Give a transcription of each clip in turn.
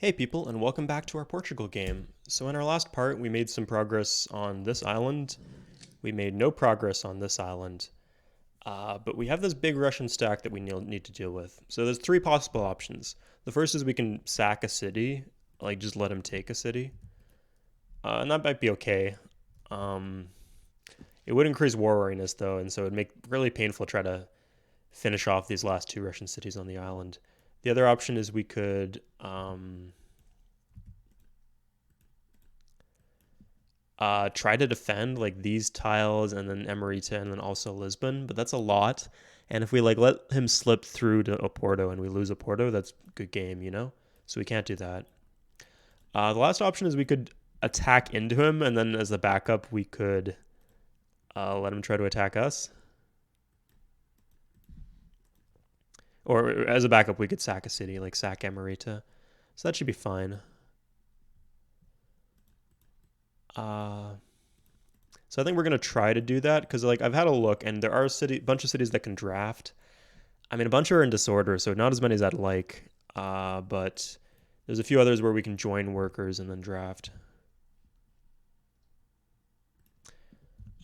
Hey people, and welcome back to our Portugal game. So in our last part, we made some progress on this island. We made no progress on this island. But we have this big Russian stack that we need to deal with. So there's three possible options. The first is we can sack a city, like just let him take a city. And that might be okay. Um, it would increase war weariness though, and so it'd make really painful to try to finish off these last two Russian cities on the island. The other option is we could try to defend like these tiles and then Emerita and then also Lisbon, but that's a lot. And if we like let him slip through to Oporto and we lose Oporto, that's a good game, you know? So we can't do that. The last option is we could attack into him, and then as a backup, we could let him try to attack us. Or as a backup, we could sack a city, like sack Emerita. So that should be fine. Uh, so I think we're gonna try to do that because like I've had a look and there are bunch of cities that can draft. I mean, a bunch are in disorder, so not as many as I'd like. But there's a few others where we can join workers and then draft.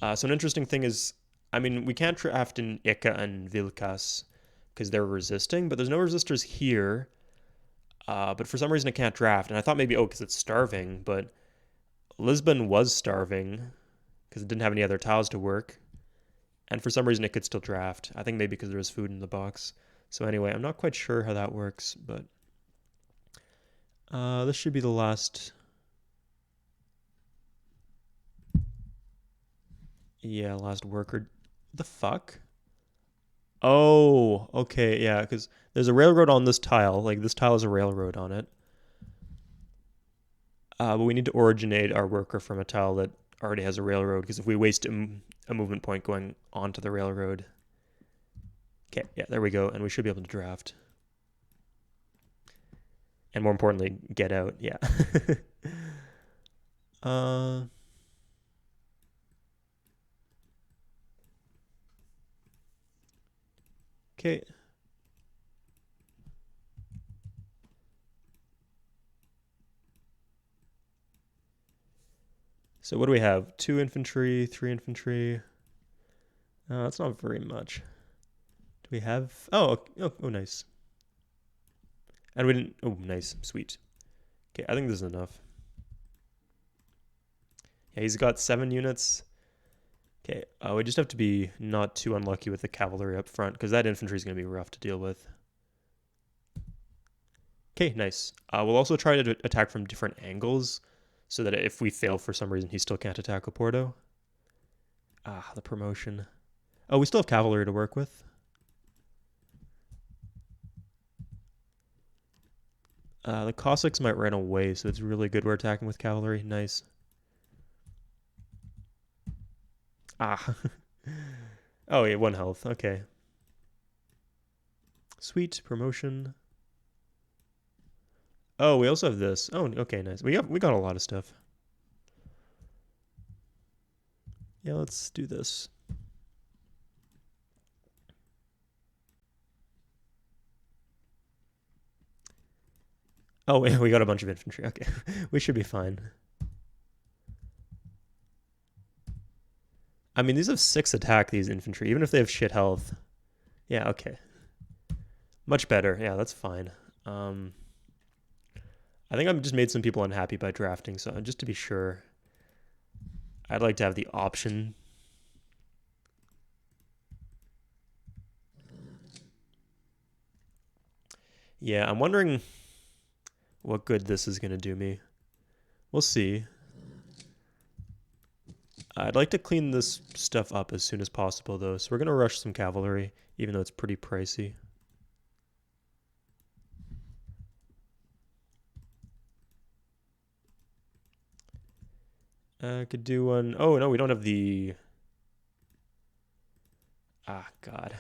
So an interesting thing is, I mean, we can't draft in Ika and Vilkas because they're resisting, but there's no resistors here. But for some reason it can't draft, and I thought maybe because it's starving, but Lisbon was starving because it didn't have any other tiles to work. And for some reason it could still draft. I think maybe because there was food in the box. So anyway, I'm not quite sure how that works, but this should be the last. Yeah, last worker. The fuck? Oh, okay, yeah, because there's a railroad on this tile. Like this tile has a railroad on it. But we need to originate our worker from a tile that already has a railroad. Because if we waste a movement point going onto the railroad. Okay, yeah, there we go, and we should be able to draft. And more importantly, get out. Yeah. uh. Okay. So what do we have? 2 infantry, 3 infantry. That's not very much. Do we have? Oh, nice. And we didn't. Oh, nice, sweet. Okay, I think this is enough. Yeah, he's got 7 units. Okay, we just have to be not too unlucky with the cavalry up front because that infantry is going to be rough to deal with. Okay, nice. We'll also try to attack from different angles so that if we fail for some reason, he still can't attack Oporto. The promotion. Oh, we still have cavalry to work with. The Cossacks might run away, so it's really good we're attacking with cavalry. Nice. Oh, yeah, 1 health. Okay. Sweet promotion. Oh, we also have this. Oh, okay, nice. We got a lot of stuff. Yeah, let's do this. Oh, we got a bunch of infantry. Okay, we should be fine. I mean, these have 6 attack, these infantry, even if they have shit health. Yeah, okay. Much better. Yeah, that's fine. I think I've just made some people unhappy by drafting, so just to be sure, I'd like to have the option. Yeah, I'm wondering what good this is going to do me. We'll see. I'd like to clean this stuff up as soon as possible, though, so we're going to rush some cavalry, even though it's pretty pricey. Could do one. Oh, no, we don't have the... God.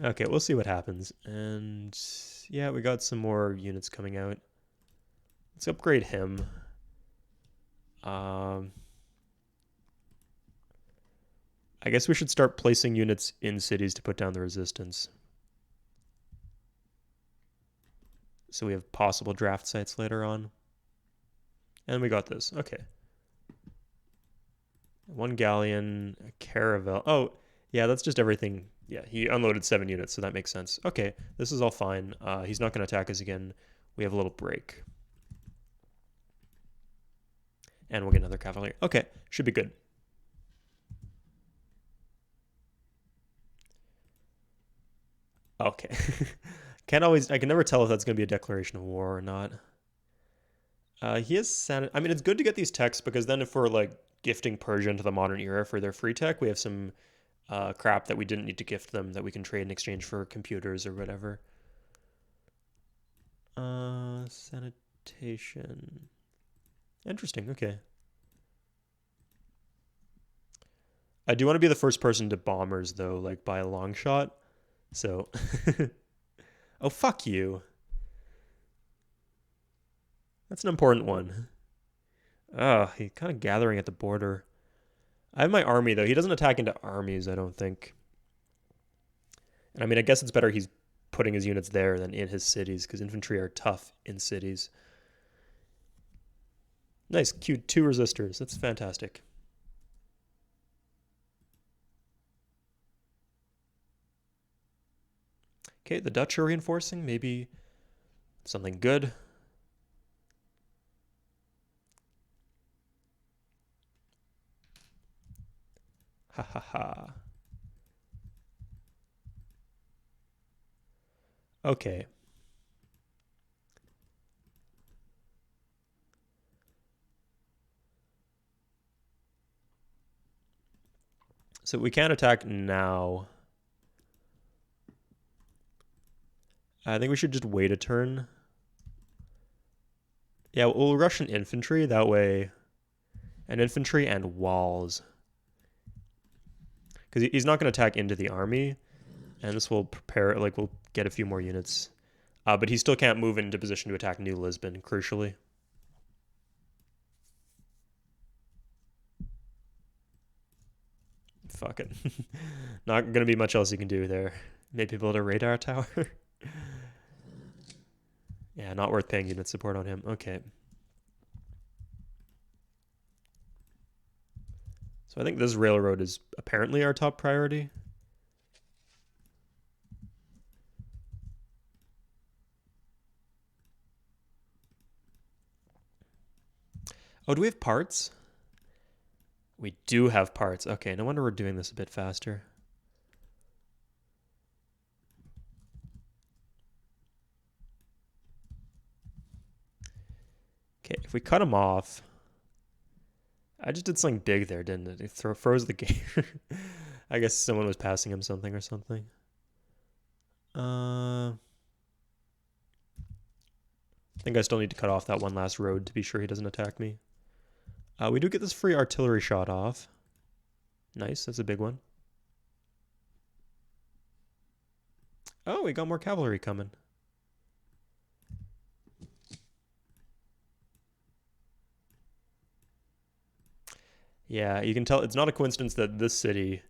Okay, we'll see what happens. And yeah, we got some more units coming out. Let's upgrade him. I guess we should start placing units in cities to put down the resistance. so we have possible draft sites later on. And we got this. Okay. One galleon, a caravel. Oh, yeah, that's just everything. Yeah, he unloaded 7 units, so that makes sense. Okay, this is all fine. He's not going to attack us again. We have a little break. And we'll get another cavalry. Okay, should be good. Okay. I can never tell if that's going to be a declaration of war or not. He has I mean, it's good to get these techs because then if we're like gifting Persia into the modern era for their free tech, we have some crap that we didn't need to gift them that we can trade in exchange for computers or whatever. Sanitation. Interesting. Okay. I do want to be the first person to bombers though, like by a long shot. So, oh fuck you. That's an important one. He's kind of gathering at the border. I have my army though. He doesn't attack into armies, I don't think. And I mean, I guess it's better he's putting his units there than in his cities because infantry are tough in cities. Nice, cute 2 resistors. That's fantastic. Okay, the Dutch are reinforcing. Maybe something good. Ha ha ha. Okay. So we can't attack now. I think we should just wait a turn. Yeah, we'll rush an infantry that way. An infantry and walls. Because he's not going to attack into the army. And this will prepare, like, we'll get a few more units. But he still can't move into position to attack New Lisbon, crucially. Fuck it. Not going to be much else you can do there. Maybe build a radar tower. Yeah, not worth paying unit support on him. Okay. So I think this railroad is apparently our top priority. Oh, do we have parts? We do have parts. Okay, no wonder we're doing this a bit faster. Okay, if we cut them off... I just did something big there, didn't it? It froze the game. I guess someone was passing him something or something. I think I still need to cut off that one last road to be sure he doesn't attack me. We do get this free artillery shot off. Nice, that's a big one. Oh, we got more cavalry coming. Yeah, you can tell it's not a coincidence that this city...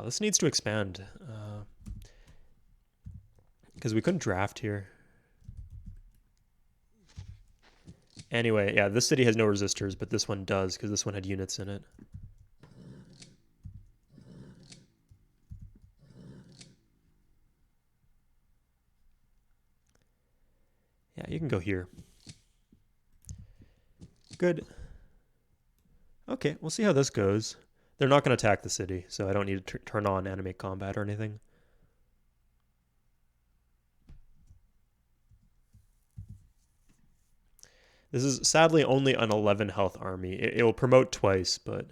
this needs to expand. Because we couldn't draft here. Anyway, yeah, this city has no resistors, but this one does, because this one had units in it. Yeah, you can go here. Good. Okay, we'll see how this goes. They're not going to attack the city, so I don't need to turn on animate combat or anything. This is sadly only an 11 health army. It will promote twice, but...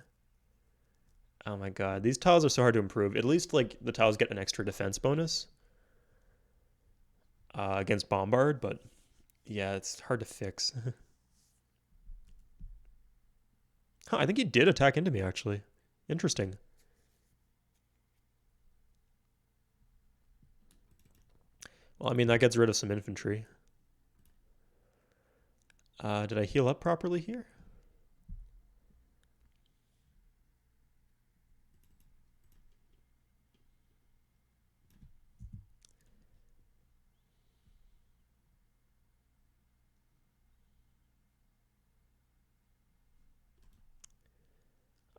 Oh my god, these tiles are so hard to improve. At least, like, the tiles get an extra defense bonus against Bombard, but yeah, it's hard to fix. Huh, I think he did attack into me, actually. Interesting. Well, I mean, that gets rid of some infantry. Did I heal up properly here?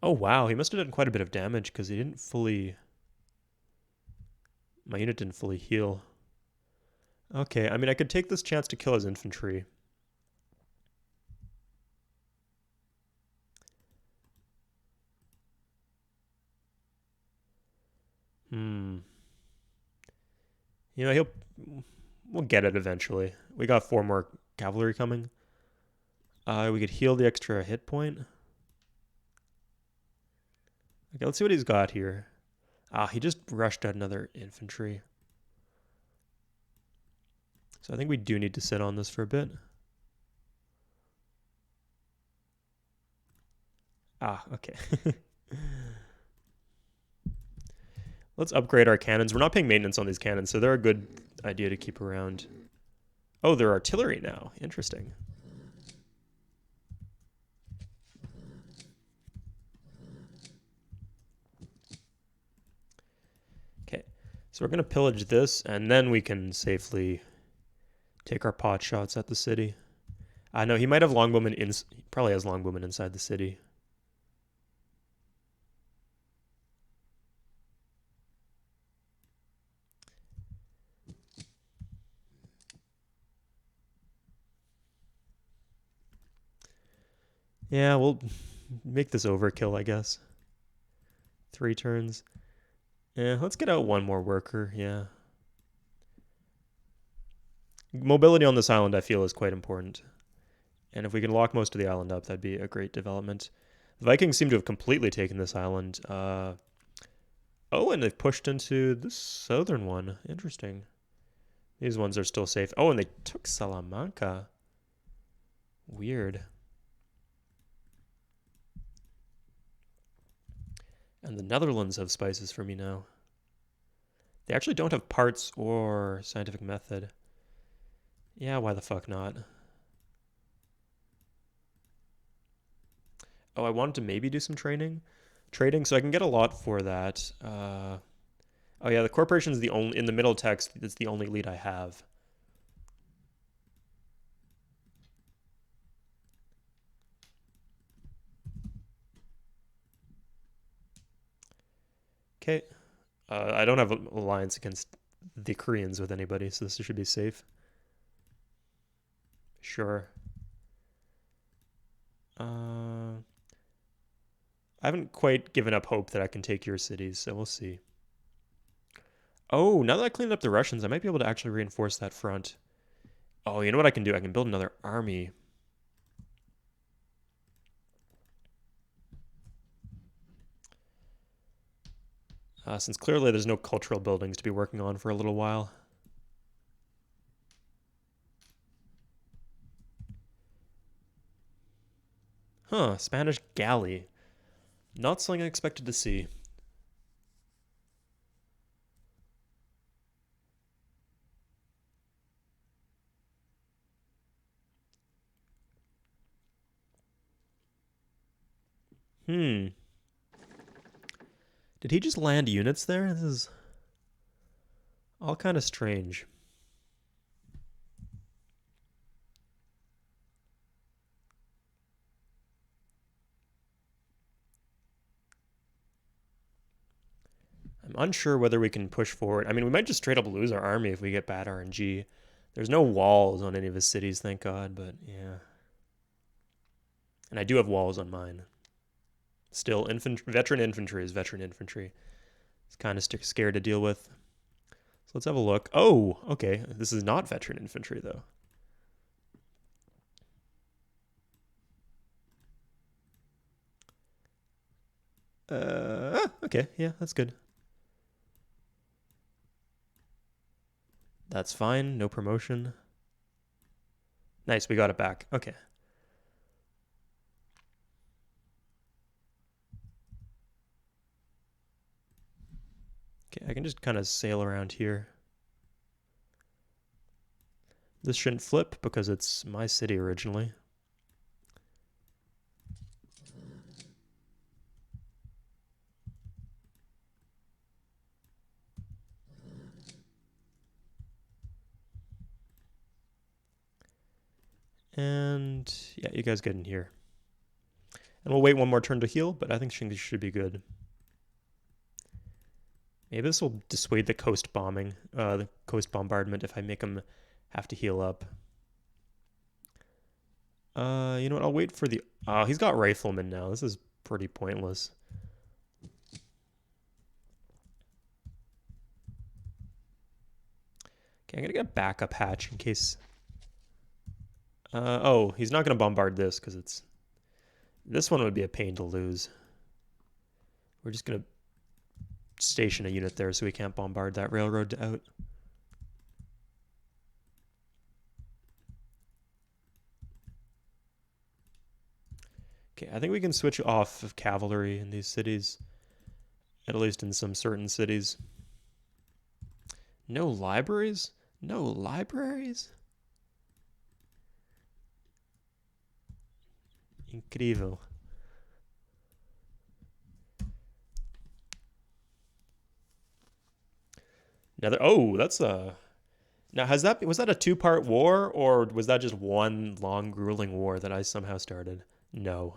Oh, wow. He must have done quite a bit of damage because he didn't fully... My unit didn't fully heal. Okay, I mean, I could take this chance to kill his infantry. Hmm. You know, we'll get it eventually. We got 4 more cavalry coming. We could heal the extra hit point. Okay, let's see what he's got here. Ah, he just rushed out another infantry. So I think we do need to sit on this for a bit. Ah, okay. Let's upgrade our cannons. We're not paying maintenance on these cannons, so they're a good idea to keep around. Oh, they're artillery now. Interesting. Okay, so we're going to pillage this, and then we can safely take our pot shots at the city. I know he might have longbowmen he probably has longbowmen inside the city. Yeah, we'll make this overkill, I guess. 3 turns. Yeah, let's get out 1 more worker, yeah. Mobility on this island, I feel, is quite important. And if we can lock most of the island up, that'd be a great development. The Vikings seem to have completely taken this island. Oh, and they've pushed into the southern one. Interesting. These ones are still safe. Oh, and they took Salamanca. Weird. And the Netherlands have spices for me now. They actually don't have parts or scientific method. Yeah, why the fuck not? Oh, I wanted to maybe do some trading, so I can get a lot for that. Oh yeah, the corporation is the only in the middle text. It's the only lead I have. Okay, I don't have an alliance against the Koreans with anybody, so this should be safe. Sure. I haven't quite given up hope that I can take your cities, so we'll see. Oh, now that I cleaned up the Russians, I might be able to actually reinforce that front. Oh, you know what I can do? I can build another army. Since clearly there's no cultural buildings to be working on for a little while. Huh, Spanish galley. Not something I expected to see. Hmm. Did he just land units there? This is all kind of strange. I'm unsure whether we can push forward. I mean, we might just straight up lose our army if we get bad RNG. There's no walls on any of his cities, thank God, but yeah. And I do have walls on mine. Still, veteran infantry is veteran infantry. It's kind of scared to deal with. So let's have a look. Oh, okay. This is not veteran infantry, though. Okay. Yeah, that's good. That's fine. No promotion. Nice, we got it back. Okay. Okay, I can just kind of sail around here. This shouldn't flip because it's my city originally. And yeah, you guys get in here. And we'll wait one more turn to heal, but I think she should be good. Maybe this will dissuade the coast bombing, the coast bombardment if I make him have to heal up. You know what? I'll wait for the... he's got riflemen now. This is pretty pointless. Okay, I'm gonna get a backup hatch in case... oh, he's not gonna bombard this because it's... This one would be a pain to lose. We're just gonna station a unit there so we can't bombard that railroad out. Okay, I think we can switch off of cavalry in these cities. At least in some certain cities. No libraries? No libraries? Incrível. Another... Oh, that's a... Now, was that a two-part war, or was that just one long, grueling war that I somehow started? No.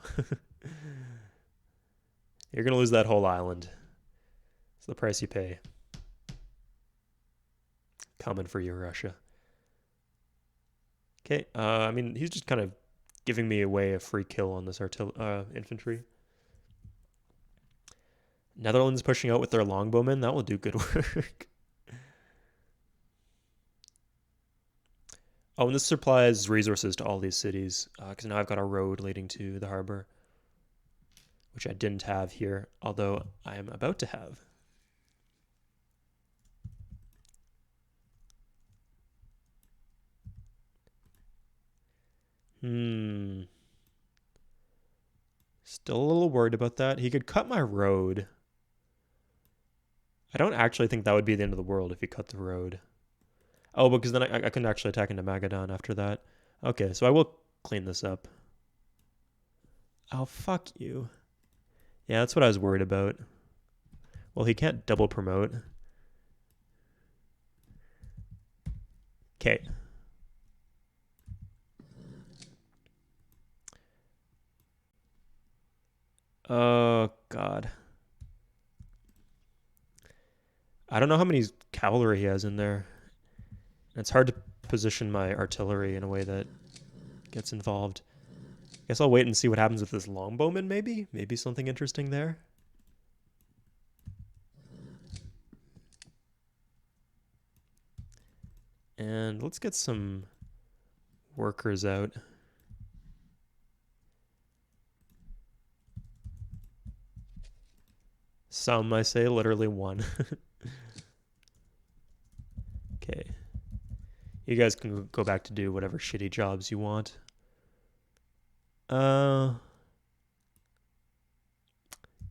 You're gonna lose that whole island. It's the price you pay. Coming for you, Russia. Okay, I mean, he's just kind of giving me away a free kill on this infantry. Netherlands pushing out with their longbowmen. That will do good work. Oh, and this supplies resources to all these cities, because now I've got a road leading to the harbor, which I didn't have here, although I am about to have. Still a little worried about that. He could cut my road. I don't actually think that would be the end of the world if he cut the road. Oh, because then I can actually attack into Magadan after that. Okay, so I will clean this up. Oh, fuck you. Yeah, that's what I was worried about. Well, he can't double promote. Okay. Oh, God. I don't know how many cavalry he has in there. It's hard to position my artillery in a way that gets involved. Guess I'll wait and see what happens with this longbowman, maybe? Maybe something interesting there. And let's get some workers out. Some, I say, literally one. Okay. You guys can go back to do whatever shitty jobs you want.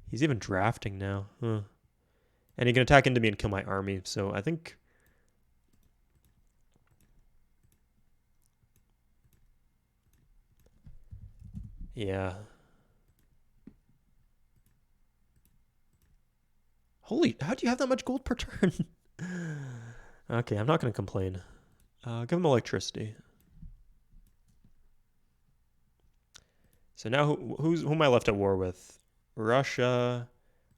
He's even drafting now. Huh. And he can attack into me and kill my army, so I think... Yeah. Holy, how do you have that much gold per turn? Okay, I'm not going to complain. Give him electricity. So now who am I left at war with? Russia.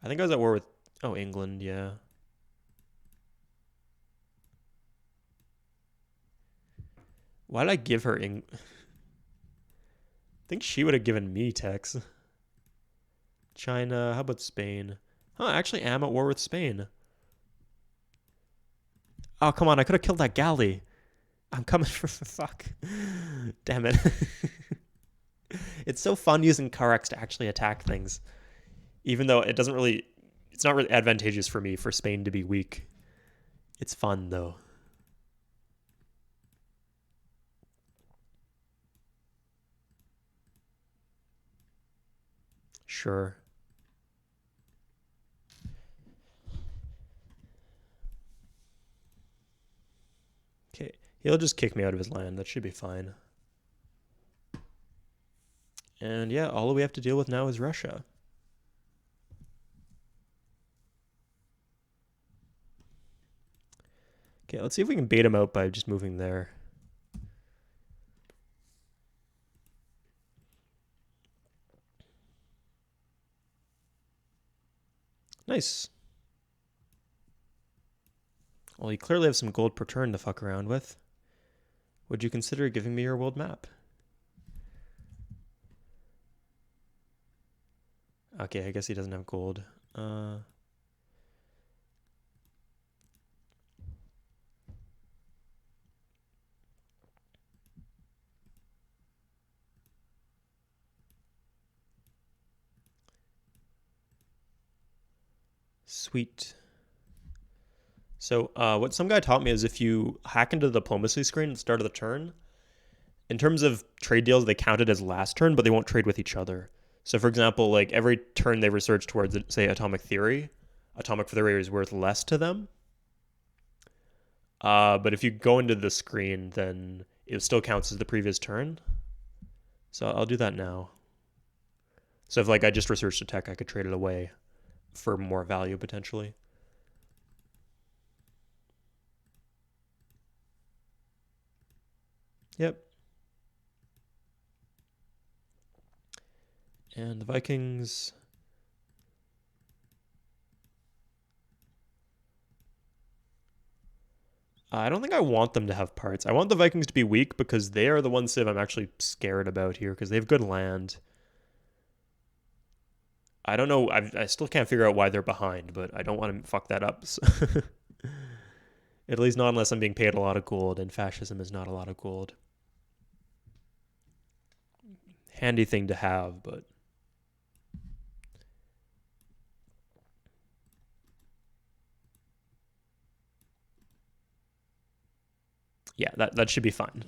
I think I was at war with... Oh, England, yeah. Why did I give her I think she would have given me tax. China. How about Spain? Huh, I actually am at war with Spain. Oh, come on. I could have killed that galley. I'm coming for fuck. Damn it. It's so fun using Karex to actually attack things. Even though it's not really advantageous for me for Spain to be weak. It's fun, though. Sure. Okay, he'll just kick me out of his land. That should be fine. And yeah, all we have to deal with now is Russia. Okay, let's see if we can bait him out by just moving there. Nice. Well, you clearly have some gold per turn to fuck around with. Would you consider giving me your world map? Okay, I guess he doesn't have gold. Sweet. So what some guy taught me is if you hack into the diplomacy screen at the start of the turn, in terms of trade deals, they count it as last turn, but they won't trade with each other. So for example, like every turn they research towards, say, atomic theory is worth less to them. But if you go into the screen, then it still counts as the previous turn. So I'll do that now. So if like I just researched a tech, I could trade it away for more value potentially. Yep. And the Vikings. I don't think I want them to have parts. I want the Vikings to be weak because they are the one civ I'm actually scared about here because they have good land. I don't know. I still can't figure out why they're behind, but I don't want to fuck that up. So at least not unless I'm being paid a lot of gold, and fascism is not a lot of gold. Handy thing to have, but yeah, that should be fine.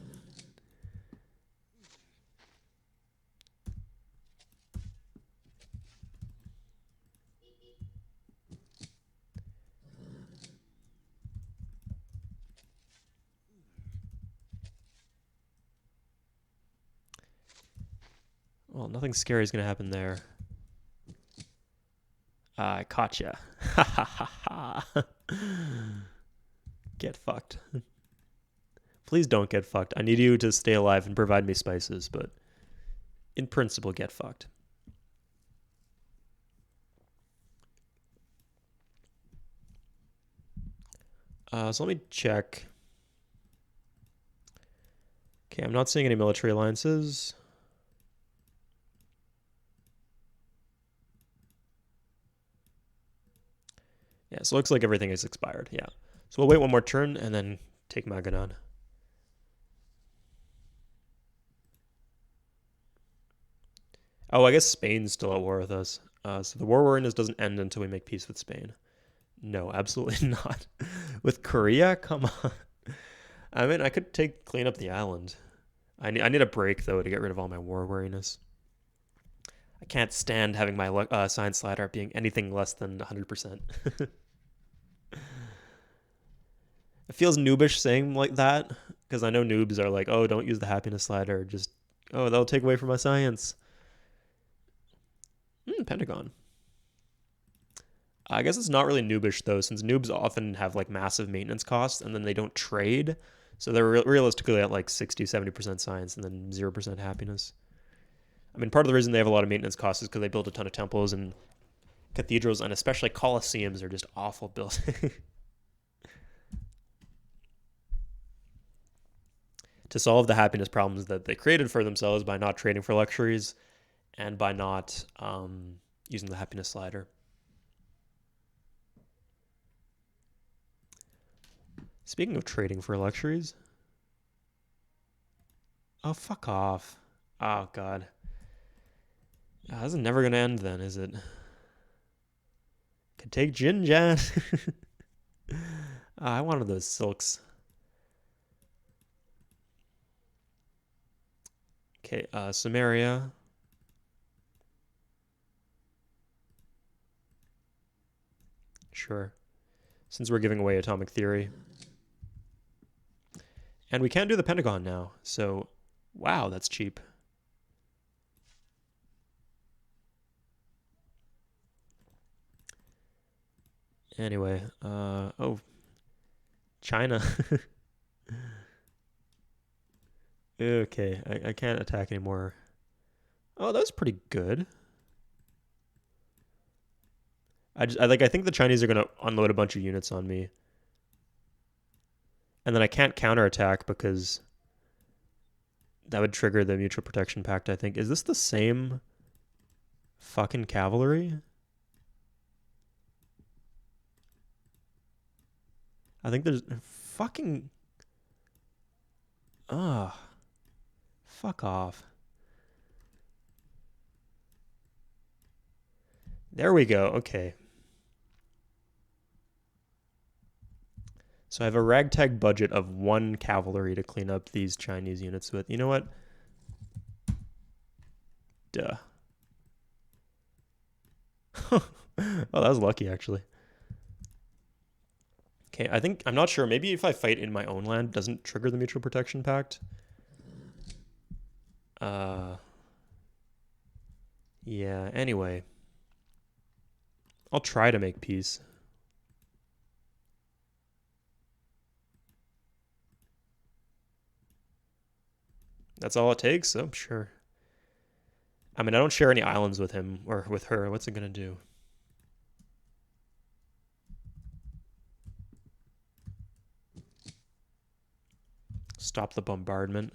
Well, nothing scary is going to happen there. I caught ya. Ha ha ha ha. Get fucked. Please don't get fucked. I need you to stay alive and provide me spices, but in principle, get fucked. So let me check. Okay, I'm not seeing any military alliances. Yeah, so it looks like everything is expired. Yeah. So we'll wait one more turn and then take Magadan. Oh, I guess Spain's still at war with us. So the war we're in doesn't end until we make peace with Spain. No, absolutely not. With Korea? Come on. I mean, I could clean up the island. I need a break, though, to get rid of all my war weariness. I can't stand having my science slider being anything less than 100%. It feels noobish saying like that, because I know noobs are like, oh, don't use the happiness slider. Just, oh, that'll take away from my science. Pentagon. I guess it's not really noobish, though, since noobs often have like massive maintenance costs and then they don't trade. So they're realistically at like 60, 70% science and then 0% happiness. I mean, part of the reason they have a lot of maintenance costs is because they build a ton of temples and cathedrals, and especially coliseums are just awful built. To solve the happiness problems that they created for themselves by not trading for luxuries and by not using the happiness slider. Speaking of trading for luxuries. Oh, fuck off. Oh, God. This is never going to end then, is it? Could take Jinjan. I wanted those silks. Okay, Samaria. Sure. Since we're giving away atomic theory. And we can't do the Pentagon now, so wow, that's cheap. Anyway, oh, China. Okay, I can't attack anymore. Oh, that was pretty good. I think the Chinese are gonna unload a bunch of units on me, and then I can't counterattack because that would trigger the mutual protection pact. I think is this the same fucking cavalry? I think there's fucking ugh, fuck off. There we go. Okay. So I have a ragtag budget of 1 cavalry to clean up these Chinese units with. You know what? Duh. Oh, that was lucky, actually. Okay, I think, I'm not sure. Maybe if I fight in my own land, doesn't trigger the Mutual Protection Pact. Yeah, anyway. I'll try to make peace. That's all it takes? Oh, sure. I mean, I don't share any islands with him or with her. What's it gonna do? Stop the bombardment.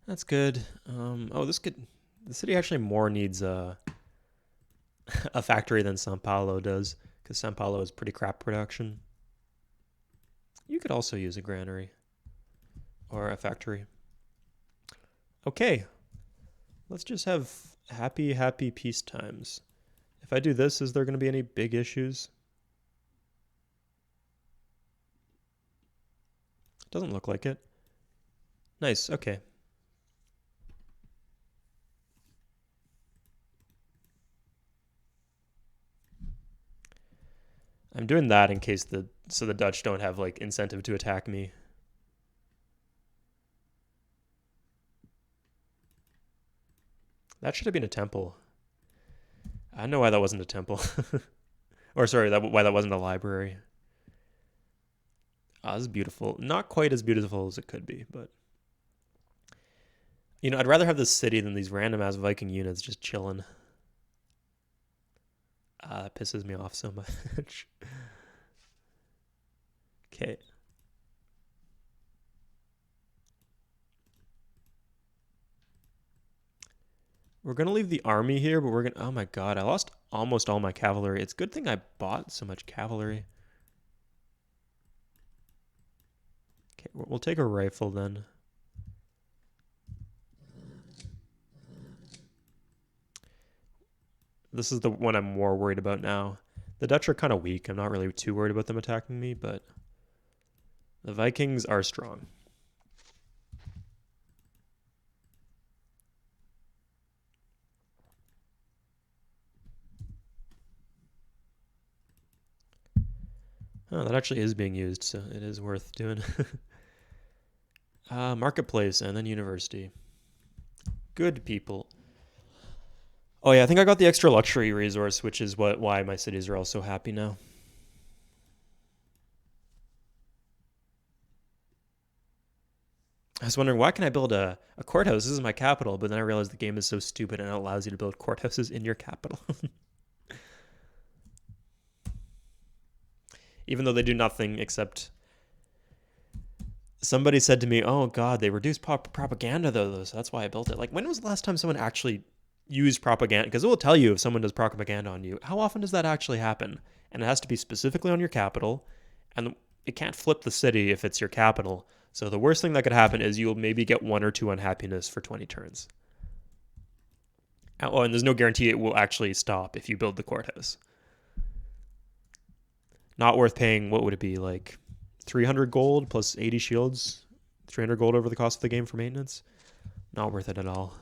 That's good. Oh, the city actually more needs a factory than Sao Paulo does, because Sao Paulo is pretty crap production. You could also use a granary or a factory. Okay, let's just have happy, happy peace times. If I do this, is there going to be any big issues? Doesn't look like it. Nice, okay. I'm doing that in case so the Dutch don't have like incentive to attack me. That should have been a temple. I don't know why that wasn't a temple. Or sorry, why that wasn't a library. Ah, this is beautiful. Not quite as beautiful as it could be, but you know, I'd rather have this city than these random ass Viking units just chilling. That pisses me off so much. Okay. We're gonna leave the army here, but we're gonna. Oh my god, I lost almost all my cavalry. It's a good thing I bought so much cavalry. Okay, we'll take a rifle then. This is the one I'm more worried about now. The Dutch are kind of weak. I'm not really too worried about them attacking me, but the Vikings are strong. Oh, that actually is being used, so it is worth doing. Marketplace and then university. Good people. Oh yeah, I think I got the extra luxury resource, which is why my cities are all so happy now. I was wondering why can I build a courthouse? This is my capital, but then I realized the game is so stupid and it allows you to build courthouses in your capital. Even though they do nothing except somebody said to me, "Oh God, they reduced propaganda though, so that's why I built it." Like, when was the last time someone actually used propaganda? Because it will tell you if someone does propaganda on you. How often does that actually happen? And it has to be specifically on your capital, and it can't flip the city if it's your capital. So the worst thing that could happen is you'll maybe get 1 or 2 unhappiness for 20 turns. Oh, and there's no guarantee it will actually stop if you build the courthouse. Not worth paying. What would it be, like 300 gold plus 80 shields? 300 gold over the cost of the game for maintenance? Not worth it at all.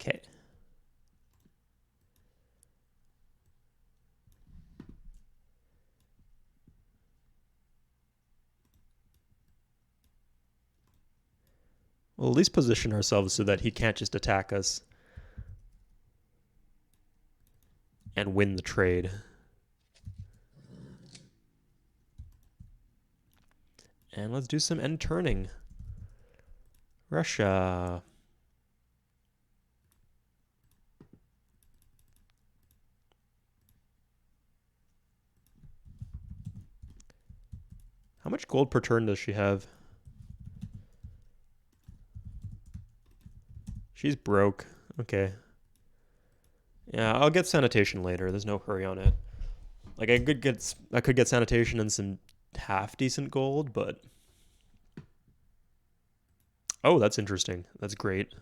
Okay. We'll at least position ourselves so that he can't just attack us and win the trade. And let's do some end turning. Russia. How much gold per turn does she have? She's broke. Okay. Yeah, I'll get sanitation later. There's no hurry on it. Like I could get sanitation and some half decent gold, but oh, that's interesting. That's great.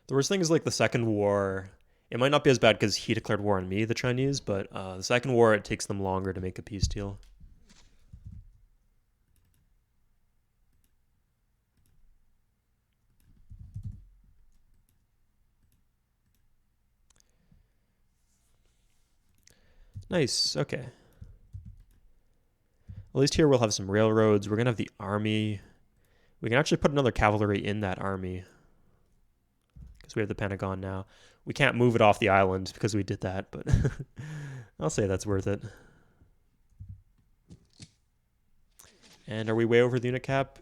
The worst thing is like the second war. It might not be as bad because he declared war on me, the Chinese, but the second war, it takes them longer to make a peace deal. Nice. Okay. At least here we'll have some railroads. We're going to have the army. We can actually put another cavalry in that army because we have the Pentagon now. We can't move it off the island because we did that, but I'll say that's worth it. And are we way over the unit cap?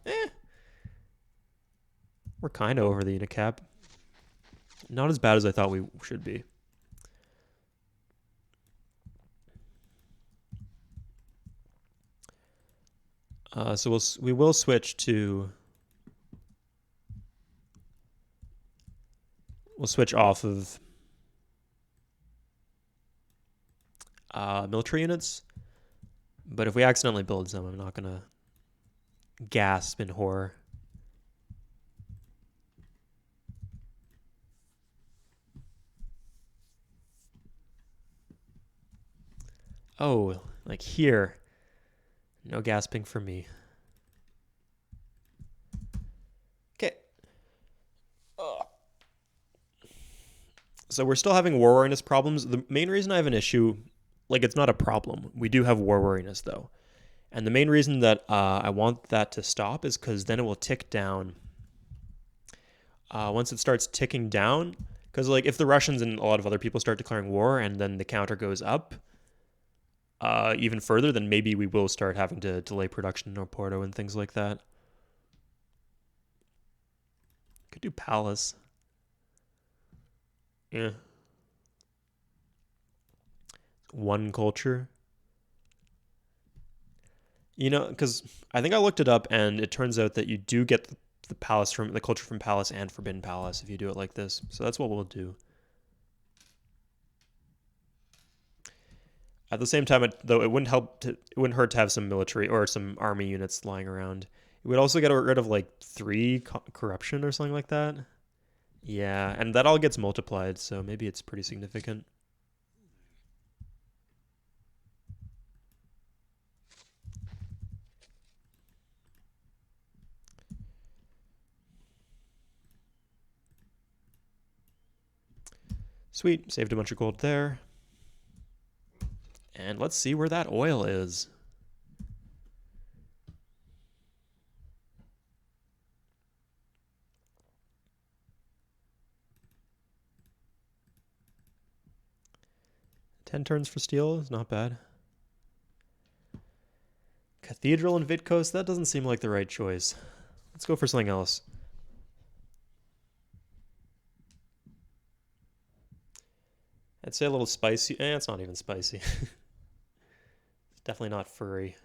We're kind of over the unit cap. Not as bad as I thought we should be. So we will switch to. We'll switch off of military units. But if we accidentally build some, I'm not gonna gasp in horror. Oh, like here. No gasping for me. Okay. So we're still having war weariness problems. The main reason I have an issue, like it's not a problem. We do have war weariness though. And the main reason that I want that to stop is because then it will tick down. Once it starts ticking down, because like if the Russians and a lot of other people start declaring war and then the counter goes up even further, then maybe we will start having to delay production in Oporto and things like that. Could do Palace. Yeah. One culture. You know, because I think I looked it up, and it turns out that you do get the palace from the culture from Palace and Forbidden Palace if you do it like this. So that's what we'll do. At the same time, though, it wouldn't hurt to have some military or some army units lying around. It would also get rid of like 3 corruption or something like that. Yeah, and that all gets multiplied, so maybe it's pretty significant. Sweet, saved a bunch of gold there. And let's see where that oil is. Ten turns for steel is not bad. Cathedral and Vitkos, that doesn't seem like the right choice. Let's go for something else. I'd say a little spicy. It's not even spicy. It's definitely not furry.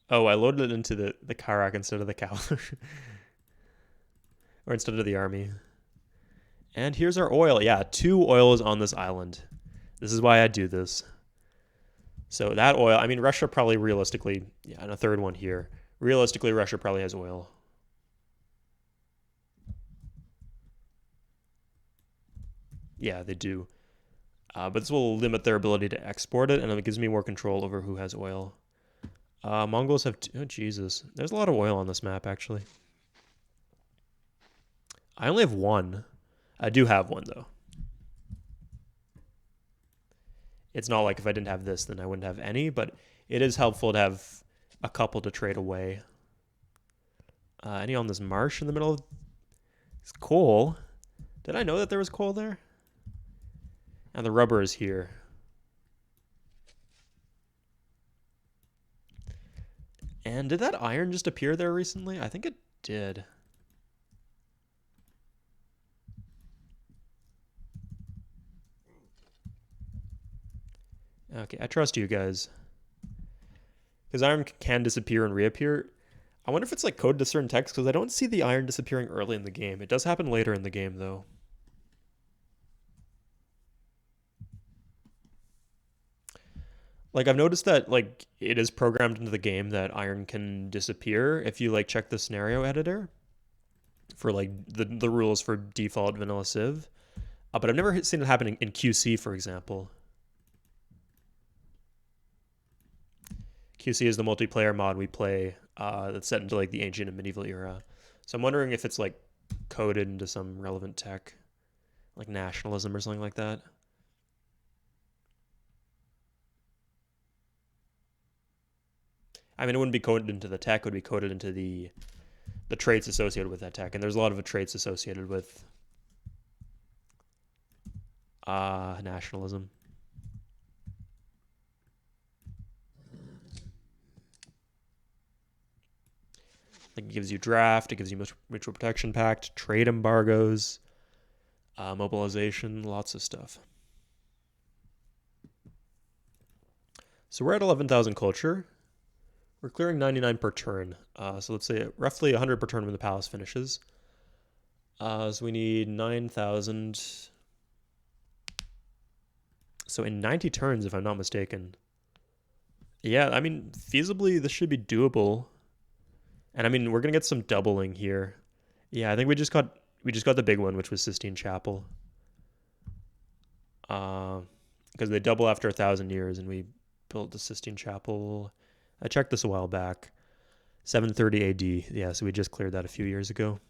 Oh, I loaded it into the Karak instead of the cavalry. Or instead of the army. And here's our oil. Yeah, 2 oils on this island. This is why I do this. So that oil, I mean, Russia probably realistically, yeah, and a third one here. Realistically, Russia probably has oil. Yeah, they do. But this will limit their ability to export it, and it gives me more control over who has oil. Mongols have... oh, Jesus. There's a lot of oil on this map, actually. I only have one. I do have one, though. It's not like if I didn't have this, then I wouldn't have any, but it is helpful to have a couple to trade away. Any on this marsh in the middle of... It's coal. Did I know that there was coal there? And the rubber is here. And did that iron just appear there recently? I think it did. Okay, I trust you guys. Because iron can disappear and reappear. I wonder if it's like code to certain text, because I don't see the iron disappearing early in the game. It does happen later in the game, though. Like, I've noticed that, like, it is programmed into the game that iron can disappear if you, like, check the scenario editor for, like, the rules for default vanilla Civ. But I've never seen it happening in QC, for example. QC is the multiplayer mod we play that's set into, like, the ancient and medieval era. So I'm wondering if it's, like, coded into some relevant tech, like nationalism or something like that. I mean, it wouldn't be coded into the tech; it would be coded into the traits associated with that tech. And there's a lot of traits associated with nationalism. Like, it gives you draft, it gives you mutual protection pact, trade embargoes, mobilization, lots of stuff. So we're at 11,000 culture. We're clearing 99 per turn. So let's say roughly 100 per turn when the palace finishes. So we need 9,000. So in 90 turns, if I'm not mistaken. Yeah, I mean, feasibly, this should be doable. And I mean, we're gonna get some doubling here. Yeah, I think we just got the big one, which was Sistine Chapel. Because they double after 1,000 years, and we built the Sistine Chapel. I checked this a while back. 730 AD. Yeah, so we just cleared that a few years ago.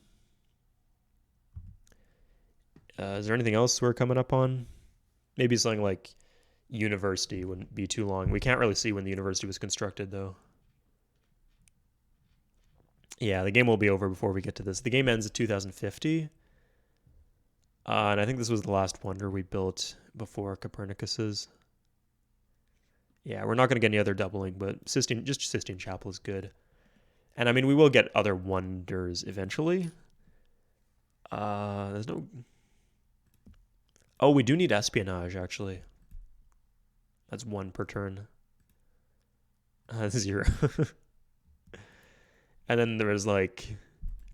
Is there anything else we're coming up on? Maybe something like university wouldn't be too long. We can't really see when the university was constructed, though. Yeah, the game will be over before we get to this. The game ends at 2050. And I think this was the last wonder we built before Copernicus's. Yeah, we're not going to get any other doubling, but Sistine Chapel is good. And I mean, we will get other wonders eventually. There's no... Oh, we do need espionage, actually. That's 1 per turn. 0. And then there was, like,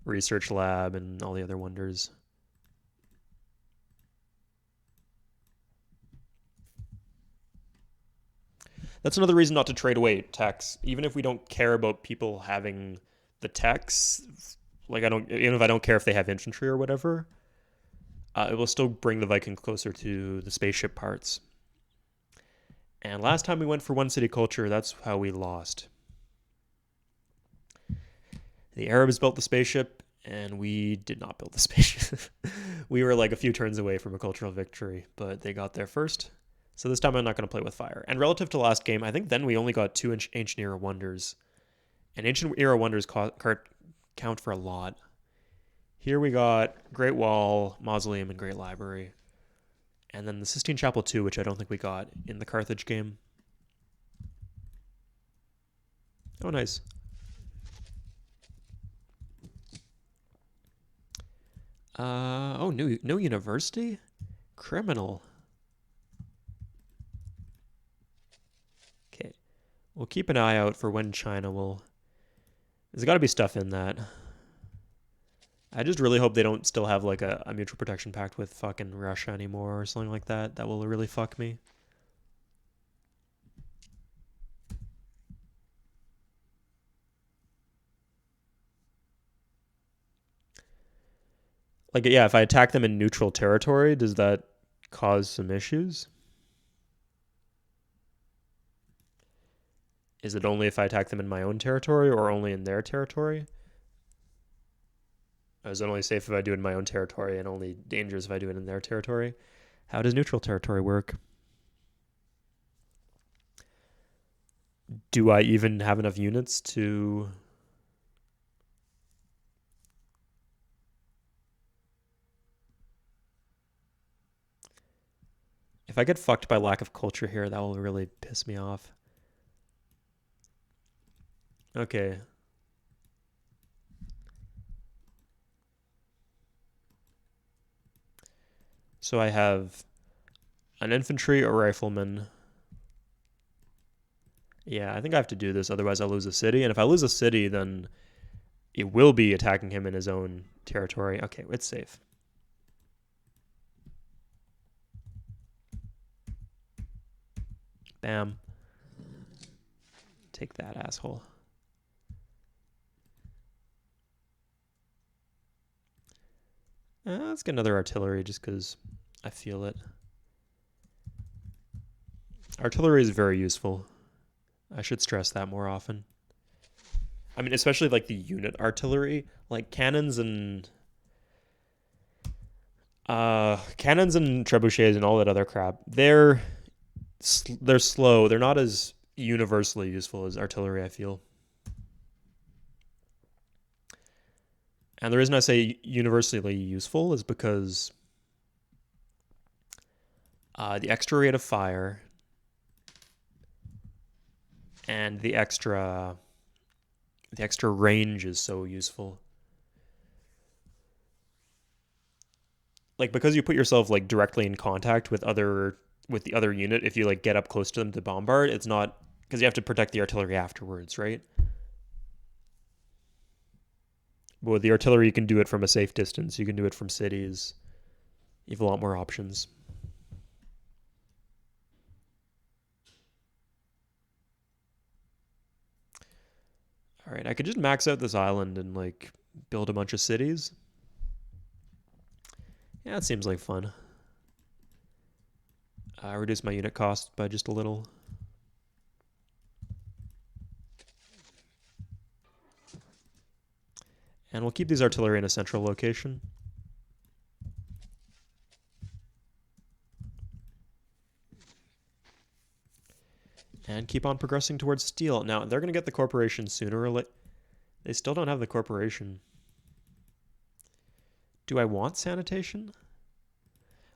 research lab and all the other wonders. That's another reason not to trade away techs. Even if we don't care about people having the techs, like even if I don't care if they have infantry or whatever, it will still bring the Vikings closer to the spaceship parts. And last time we went for one city culture, that's how we lost. The Arabs built the spaceship, and we did not build the spaceship. We were like a few turns away from a cultural victory, but they got there first. So this time I'm not going to play with fire. And relative to last game, I think then we only got 2 Ancient Era Wonders. And Ancient Era Wonders count for a lot. Here we got Great Wall, Mausoleum, and Great Library. And then the Sistine Chapel 2, which I don't think we got in the Carthage game. Oh, nice. No university? Criminal. Okay. We'll keep an eye out for when China will... There's got to be stuff in that. I just really hope they don't still have like a mutual protection pact with fucking Russia anymore or something like that. That will really fuck me. Like, yeah, if I attack them in neutral territory, does that cause some issues? Is it only if I attack them in my own territory or only in their territory? Or is it only safe if I do it in my own territory and only dangerous if I do it in their territory? How does neutral territory work? Do I even have enough units to... If I get fucked by lack of culture here, that will really piss me off. Okay. So I have an infantry, a rifleman. Yeah, I think I have to do this, otherwise I'll lose a city. And if I lose a city, then it will be attacking him in his own territory. Okay, it's safe. Bam. Take that, asshole. Let's get another artillery just because I feel it. Artillery is very useful. I should stress that more often. I mean, especially like the unit artillery, like cannons and trebuchets and all that other crap. They're slow. They're not as universally useful as artillery, I feel. And the reason I say universally useful is because the extra rate of fire and the extra range is so useful. Like, because you put yourself like directly in contact with the other unit, if you like get up close to them to bombard, it's not, because you have to protect the artillery afterwards, right? But with the artillery, you can do it from a safe distance. You can do it from cities. You have a lot more options. All right, I could just max out this island and like build a bunch of cities. Yeah, it seems like fun. Reduce my unit cost by just a little. And we'll keep these artillery in a central location. And keep on progressing towards steel. Now, they're going to get the corporation sooner or later. They still don't have the corporation. Do I want sanitation?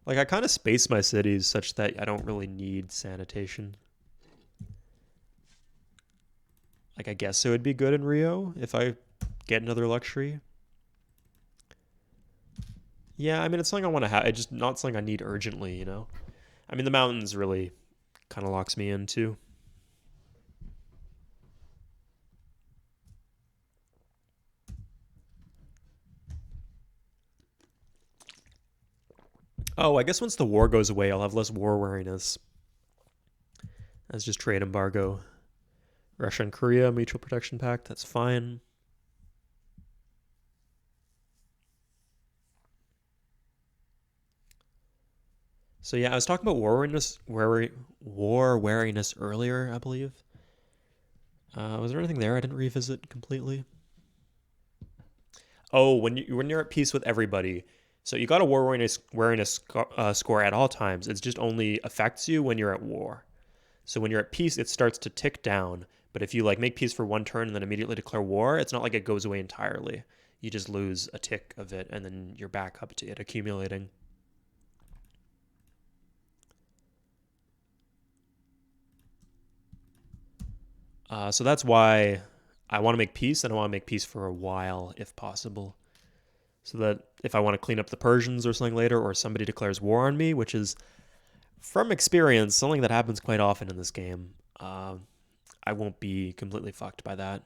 Like, I kind of space my cities such that I don't really need sanitation. Like, I guess it would be good in Rio if I get another luxury. Yeah, I mean, it's something I want to have. It's just not something I need urgently, you know? I mean, the mountains really kind of locks me in, too. Oh, I guess once the war goes away, I'll have less war wariness. That's just trade embargo. Russia and Korea, mutual protection pact, that's fine. So yeah, I was talking about war wariness earlier, I believe. Was there anything there I didn't revisit completely? Oh, when you're at peace with everybody, so you got a wariness score at all times. It just only affects you when you're at war. So when you're at peace, it starts to tick down. But if you like make peace for one turn and then immediately declare war, it's not like it goes away entirely. You just lose a tick of it, and then you're back up to it accumulating. So that's why I want to make peace, and I want to make peace for a while, if possible. So that if I want to clean up the Persians or something later, or somebody declares war on me, which is, from experience, something that happens quite often in this game, I won't be completely fucked by that.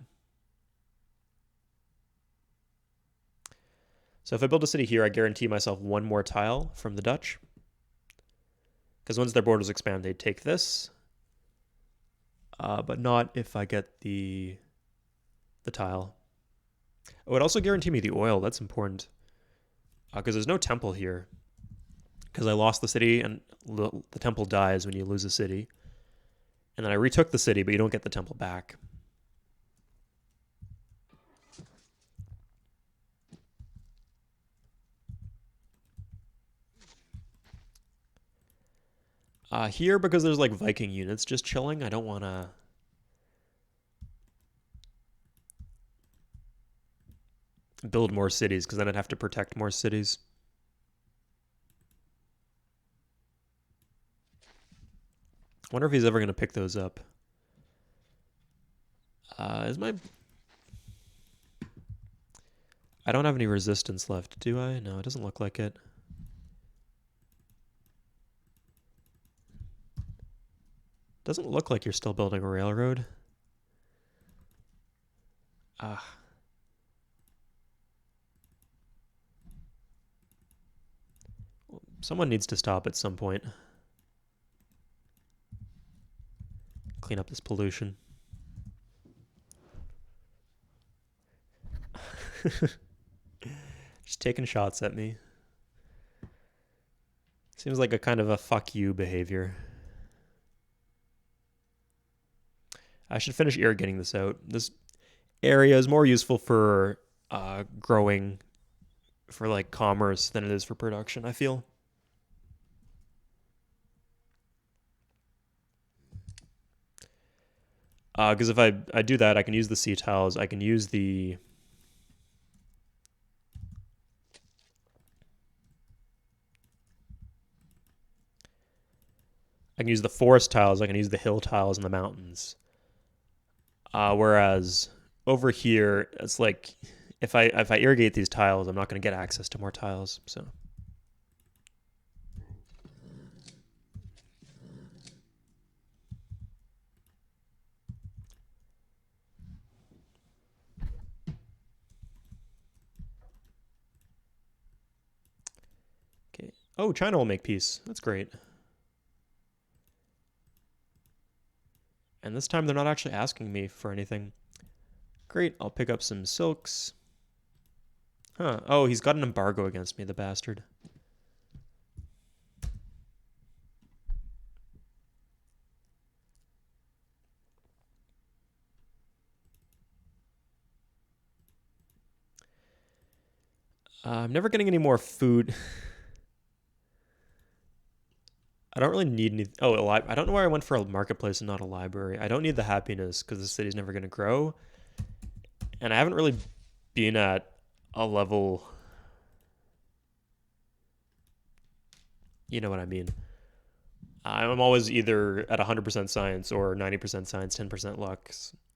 So if I build a city here, I guarantee myself one more tile from the Dutch. Because once their borders expand, they take this. But not if I get the tile. Oh, it also guaranteed me the oil. That's important. Because there's no temple here. Because I lost the city, and the temple dies when you lose a city. And then I retook the city, but you don't get the temple back. Here, because there's like Viking units just chilling, I don't want to build more cities because then I'd have to protect more cities. I wonder if he's ever going to pick those up. Is my... I don't have any resistance left, do I? No, it doesn't look like it. Doesn't look like you're still building a railroad. Ah. Someone needs to stop at some point. Clean up this pollution. Just taking shots at me. Seems like a kind of a fuck you behavior. I should finish irrigating this out. This area is more useful for growing, for like commerce than it is for production, I feel. Because if I do that, I can use the sea tiles. I can use the... I can use the forest tiles. I can use the hill tiles and the mountains. Whereas over here, it's like if I irrigate these tiles, I'm not going to get access to more tiles. So okay. Oh, China will make peace. That's great. And this time they're not actually asking me for anything. Great. I'll pick up some silks. Huh. Oh, he's got an embargo against me, the bastard. I'm never getting any more food. I don't really need any... Oh, I don't know why I went for a marketplace and not a library. I don't need the happiness because the city's never going to grow. And I haven't really been at a level... You know what I mean. I'm always either at 100% science or 90% science, 10% luck.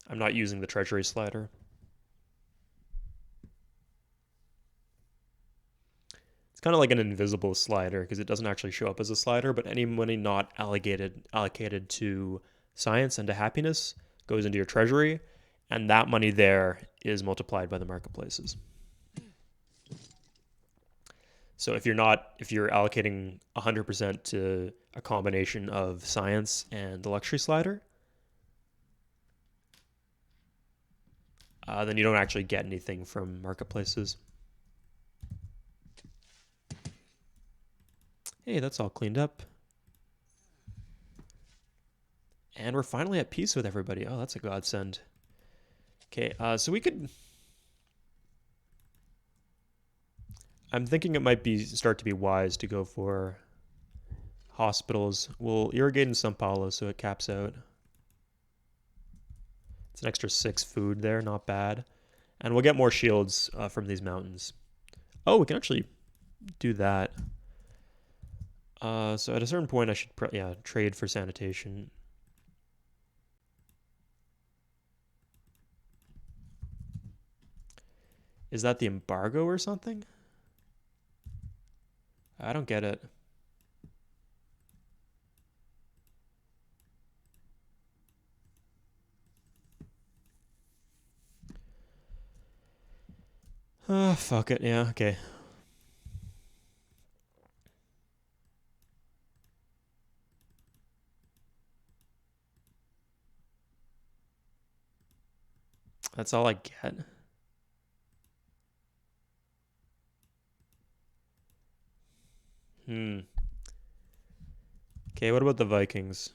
I'm not using the treasury slider. It's kind of like an invisible slider because it doesn't actually show up as a slider, but any money not allocated to science and to happiness goes into your treasury, and that money there is multiplied by the marketplaces. So if you're allocating 100% to a combination of science and the luxury slider, then you don't actually get anything from marketplaces. Hey, that's all cleaned up. And we're finally at peace with everybody. Oh, that's a godsend. Okay, so we could... I'm thinking it might start to be wise to go for hospitals. We'll irrigate in São Paulo so it caps out. It's an extra 6 food there, not bad. And we'll get more shields from these mountains. Oh, we can actually do that. So at a certain point, I should trade for sanitation. Is that the embargo or something? I don't get it. Fuck it. Yeah, okay. That's all I get. Okay, what about the Vikings?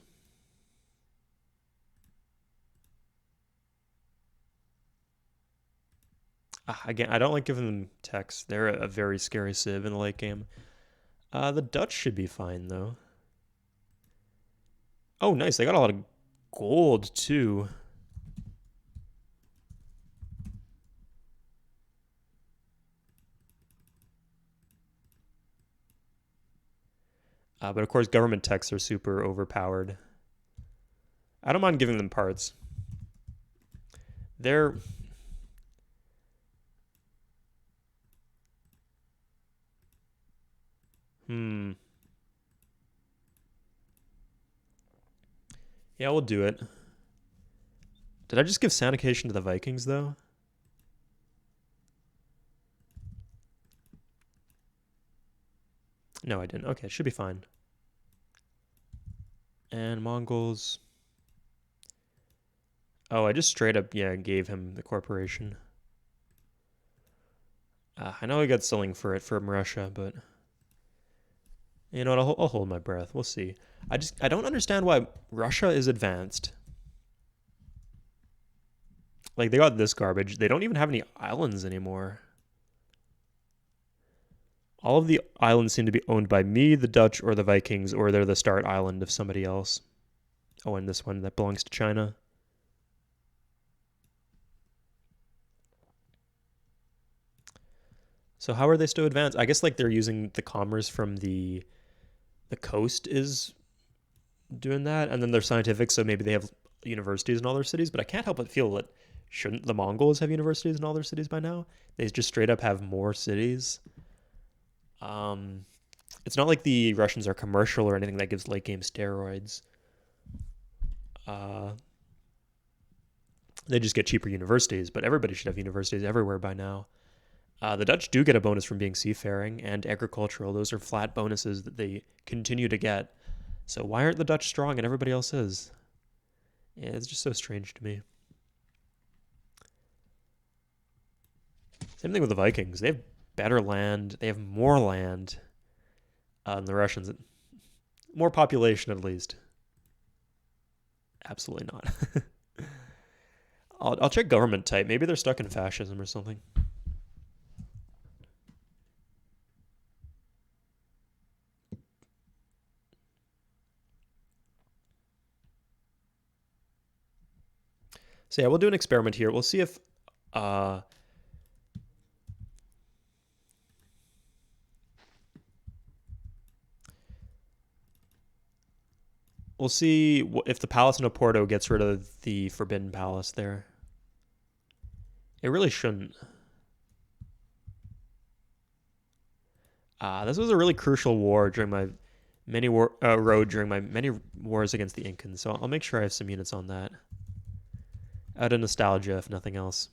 Again, I don't like giving them techs. They're a very scary civ in the late game. The Dutch should be fine, though. Oh, nice. They got a lot of gold, too. But of course, government techs are super overpowered. I don't mind giving them parts. They're... Hmm. Yeah, we'll do it. Did I just give sanitation to the Vikings, though? No, I didn't. Okay, it should be fine. And Mongols... Oh, I just straight up, yeah, gave him the corporation. I know I got selling for it from Russia, but... You know what, I'll hold my breath. We'll see. I don't understand why Russia is advanced. Like, they got this garbage. They don't even have any islands anymore. All of the islands seem to be owned by me, the Dutch, or the Vikings, or they're the start island of somebody else. Oh, and this one that belongs to China. So how are they still advanced? I guess like they're using the commerce from the coast is doing that, and then they're scientific, so maybe they have universities in all their cities. But I can't help but feel that shouldn't the Mongols have universities in all their cities by now? They just straight up have more cities. Um, it's not like the Russians are commercial or anything that gives late game steroids. Uh, they just get cheaper universities, but everybody should have universities everywhere by now. The Dutch do get a bonus from being seafaring and agricultural. Those are flat bonuses that they continue to get. So why aren't the Dutch strong and everybody else is? Yeah, it's just so strange to me. Same thing with the Vikings. They have better land. They have more land than the Russians. More population, at least. Absolutely not. I'll check government type. Maybe they're stuck in fascism or something. So yeah, we'll do an experiment here. We'll see if uh, we'll see if the Palace in Oporto gets rid of the Forbidden Palace there. It really shouldn't. This was a really crucial war during my road during my many wars against the Incans. So I'll make sure I have some units on that. Out of nostalgia, if nothing else.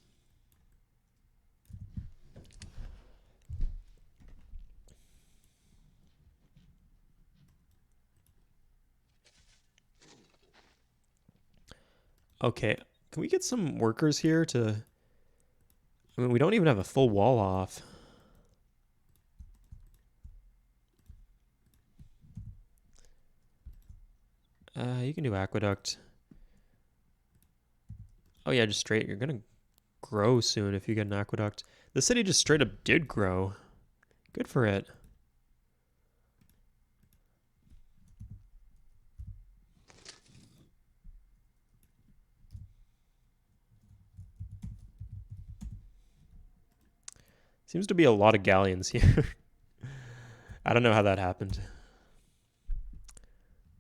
Okay, can we get some workers here to... I mean, we don't even have a full wall off. You can do aqueduct. Oh yeah, just straight. You're gonna grow soon if you get an aqueduct. The city just straight up did grow. Good for it. Seems to be a lot of galleons here. I don't know how that happened.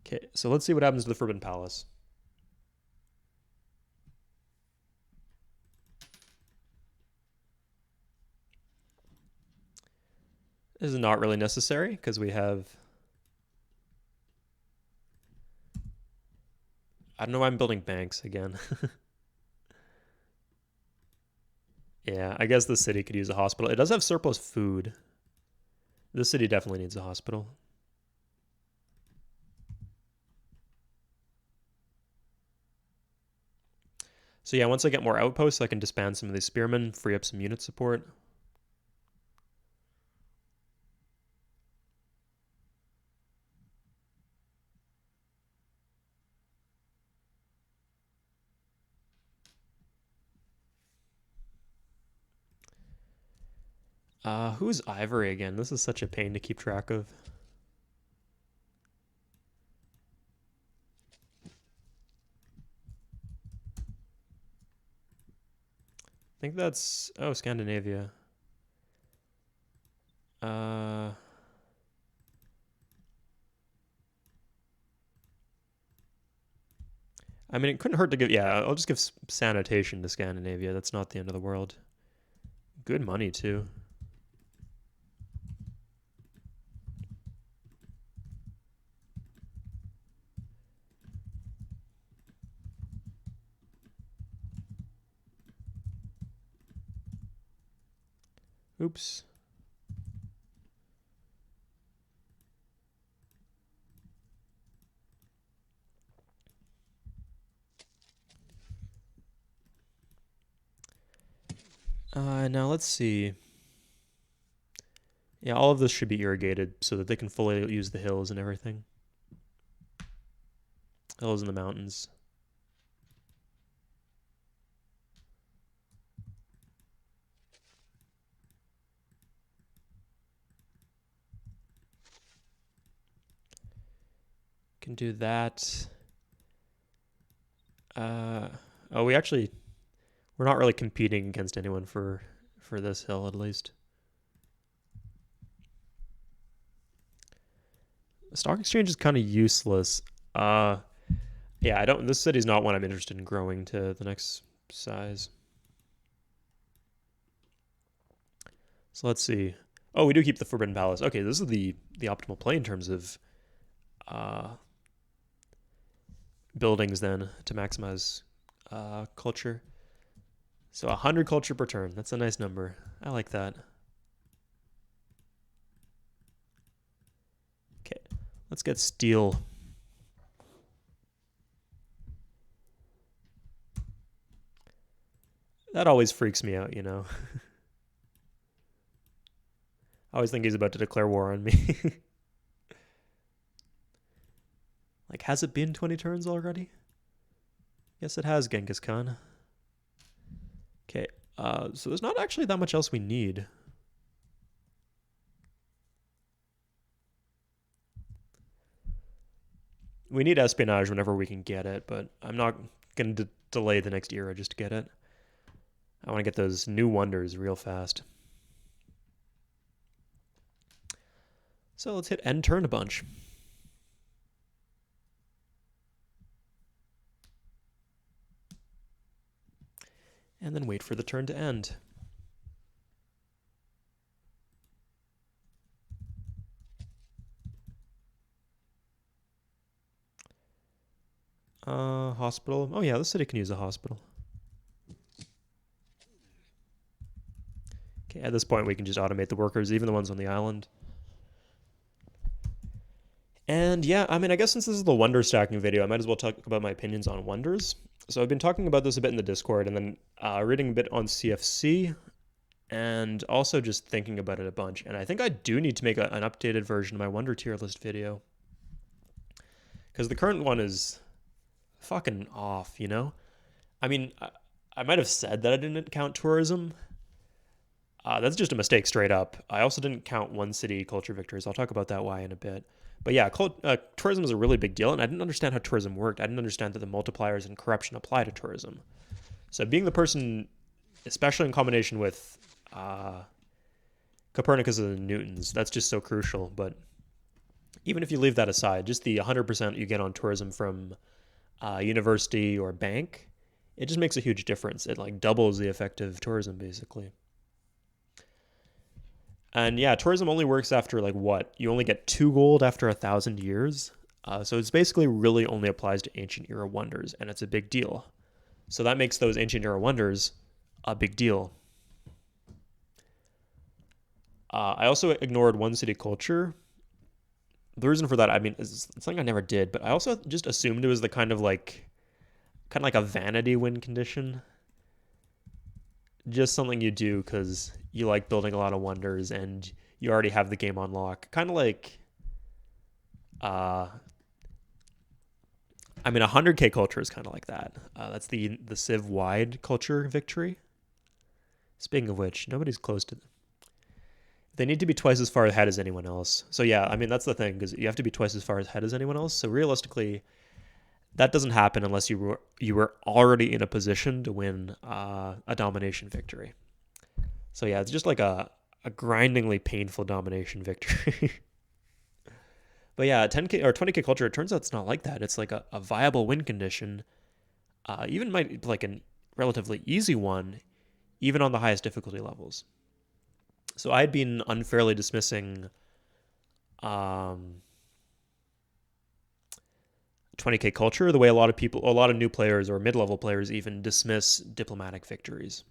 Okay, so let's see what happens to the Forbidden Palace. This is not really necessary because we have... I don't know why I'm building banks again. Yeah, I guess the city could use a hospital. It does have surplus food. This city definitely needs a hospital. So yeah, once I get more outposts, I can disband some of these spearmen, free up some unit support. Who's Ivory again? This is such a pain to keep track of. I think that's... Oh, Scandinavia. Uh... I mean, it couldn't hurt to give... Yeah, I'll just give sanitation to Scandinavia. That's not the end of the world. Good money, too. Oops. Now let's see. Yeah, all of this should be irrigated so that they can fully use the hills and everything. Hills and the mountains. Can do that. Oh, we're not really competing against anyone for this hill, at least. The stock exchange is kind of useless. Yeah, this city's not one I'm interested in growing to the next size. So let's see. Oh, we do keep the Forbidden Palace. Okay, this is the optimal play in terms of buildings then to maximize culture. So 100 culture per turn. That's a nice number. I like that. Okay, let's get steel. That always freaks me out, you know. I always think he's about to declare war on me. Like, has it been 20 turns already? Yes, it has, Genghis Khan. Okay, so there's not actually that much else we need. We need espionage whenever we can get it, but I'm not going to delay the next era just to get it. I want to get those new wonders real fast. So let's hit end turn a bunch. And then wait for the turn to end. Hospital. Oh yeah, the city can use a hospital. Okay, at this point we can just automate the workers, even the ones on the island. And yeah, I mean, I guess since this is the wonder stacking video, I might as well talk about my opinions on wonders. So I've been talking about this a bit in the Discord, and then reading a bit on CFC, and also just thinking about it a bunch. And I think I do need to make an updated version of my wonder tier list video. Because the current one is fucking off, you know? I mean, I might have said that I didn't count tourism. That's just a mistake straight up. I also didn't count one city culture victories. I'll talk about that why in a bit. But yeah, tourism is a really big deal, and I didn't understand how tourism worked. I didn't understand that the multipliers and corruption apply to tourism. So being the person, especially in combination with Copernicus and Newtons, that's just so crucial. But even if you leave that aside, just the 100% you get on tourism from university or bank, it just makes a huge difference. It like doubles the effect of tourism, basically. And yeah, tourism only works after like what? You only get 2 gold after 1,000 years. So it's basically really only applies to ancient era wonders, and it's a big deal. So that makes those ancient era wonders a big deal. I also ignored one city culture. The reason for that, I mean, it's something I never did, but I also just assumed it was the kind of like a vanity win condition. Just something you do because you like building a lot of wonders and you already have the game on lock. Kind of like, I mean, 100k culture is kind of like that. That's the Civ wide culture victory. Speaking of which, nobody's close to them. They need to be twice as far ahead as anyone else. So yeah, I mean that's the thing because you have to be twice as far ahead as anyone else. So realistically, that doesn't happen unless you were already in a position to win a domination victory. So yeah, it's just like a grindingly painful domination victory. But yeah, 10k or 20k culture, it turns out it's not like that. It's like a viable win condition. Even might like a relatively easy one, even on the highest difficulty levels. So I had been unfairly dismissing 20k culture the way a lot of new players or mid-level players even dismiss diplomatic victories.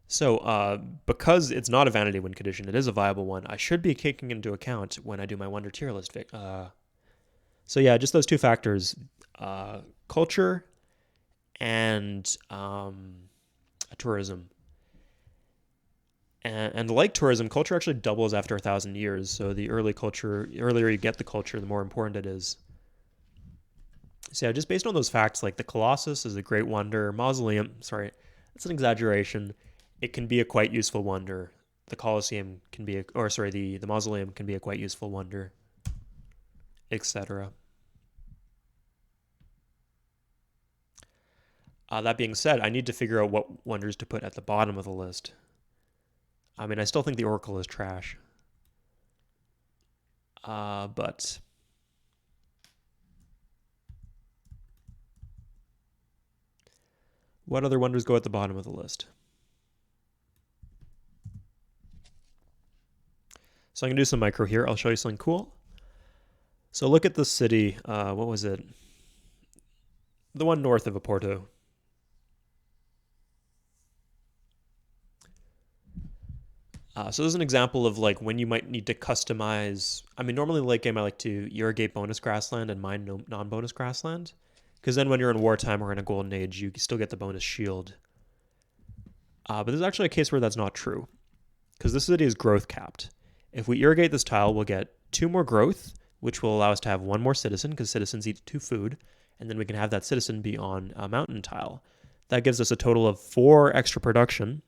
So because it's not a vanity win condition, it is a viable one. I should be taking into account when I do my wonder tier list. So yeah, just those two factors: culture and tourism. And like tourism, culture actually doubles after 1,000 years. So the earlier you get the culture, the more important it is. So yeah, just based on those facts, like the Colossus is a great wonder. Mausoleum, sorry, that's an exaggeration. It can be a quite useful wonder. The Colosseum can be, the Mausoleum can be a quite useful wonder, etc. That being said, I need to figure out what wonders to put at the bottom of the list. I mean, I still think the Oracle is trash. But what other wonders go at the bottom of the list? So I'm going to do some micro here. I'll show you something cool. So look at the city. What was it? The one north of Oporto. So this is an example of like when you might need to customize. I mean, normally late game I like to irrigate bonus grassland and mine non-bonus grassland, because then when you're in wartime or in a golden age, you still get the bonus shield. But there's actually a case where that's not true, because this city is growth capped. If we irrigate this tile, we'll get 2 more growth, which will allow us to have 1 more citizen, because citizens eat 2 food, and then we can have that citizen be on a mountain tile. That gives us a total of 4 extra production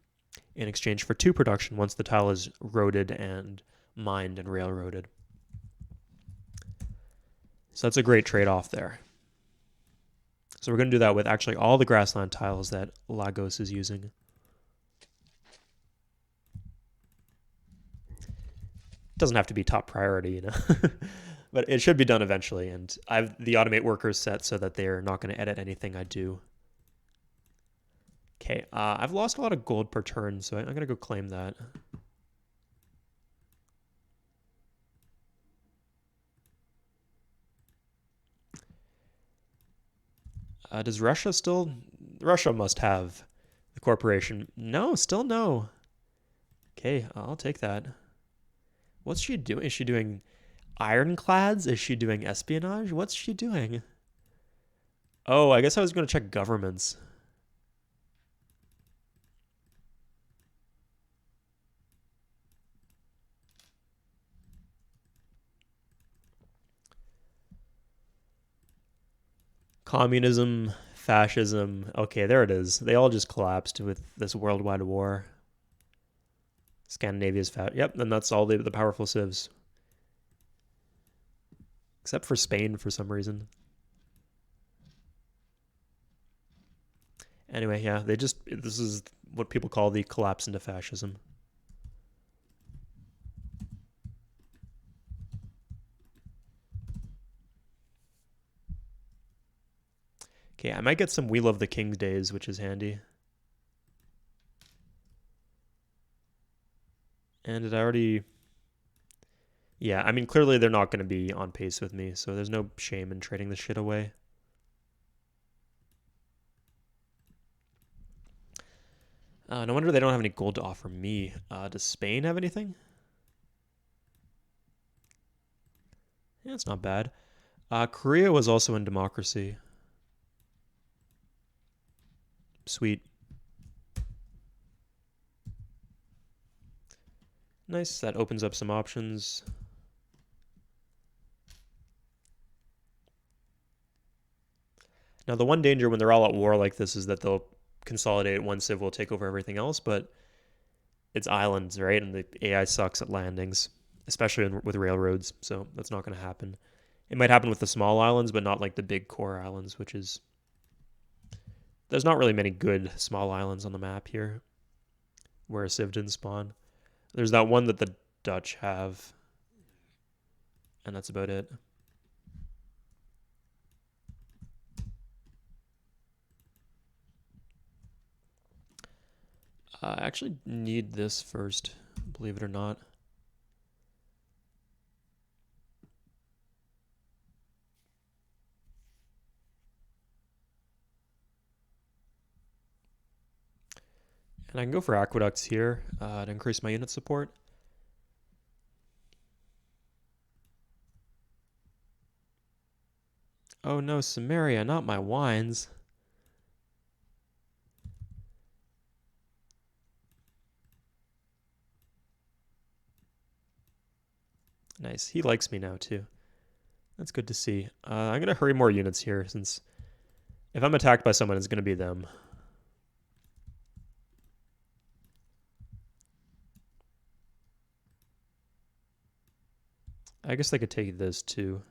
in exchange for 2 production once the tile is roaded and mined and railroaded. So that's a great trade-off there. So we're going to do that with actually all the grassland tiles that Lagos is using. It doesn't have to be top priority, you know, but it should be done eventually. And I've the automate workers set so that they're not going to edit anything I do. Okay, I've lost a lot of gold per turn, so I'm going to go claim that. Does Russia still... Russia must have the corporation. No, still no. Okay, I'll take that. What's she doing? Is she doing ironclads? Is she doing espionage? What's she doing? Oh, I guess I was going to check governments. Communism, fascism. Okay, there it is. They all just collapsed with this worldwide war. Scandinavia's fat. Yep, and that's all the powerful civs. Except for Spain for some reason. Anyway, yeah, this is what people call the collapse into fascism. Okay, I might get some Wheel of the King's Days, which is handy. And did I already... Yeah, I mean, clearly they're not going to be on pace with me, so there's no shame in trading this shit away. No wonder they don't have any gold to offer me. Does Spain have anything? Yeah, it's not bad. Korea was also in democracy. Sweet. Nice, that opens up some options. Now, the one danger when they're all at war like this is that they'll consolidate one civ will take over everything else, but it's islands, right? And the AI sucks at landings, especially with railroads. So that's not going to happen. It might happen with the small islands, but not like the big core islands, which is there's not really many good small islands on the map here where a civ didn't spawn. There's that one that the Dutch have, and that's about it. I actually need this first, believe it or not. And I can go for aqueducts here to increase my unit support. Oh no, Samaria, not my wines. Nice. He likes me now too. That's good to see. I'm going to hurry more units here since if I'm attacked by someone, it's going to be them. I guess I could take this too.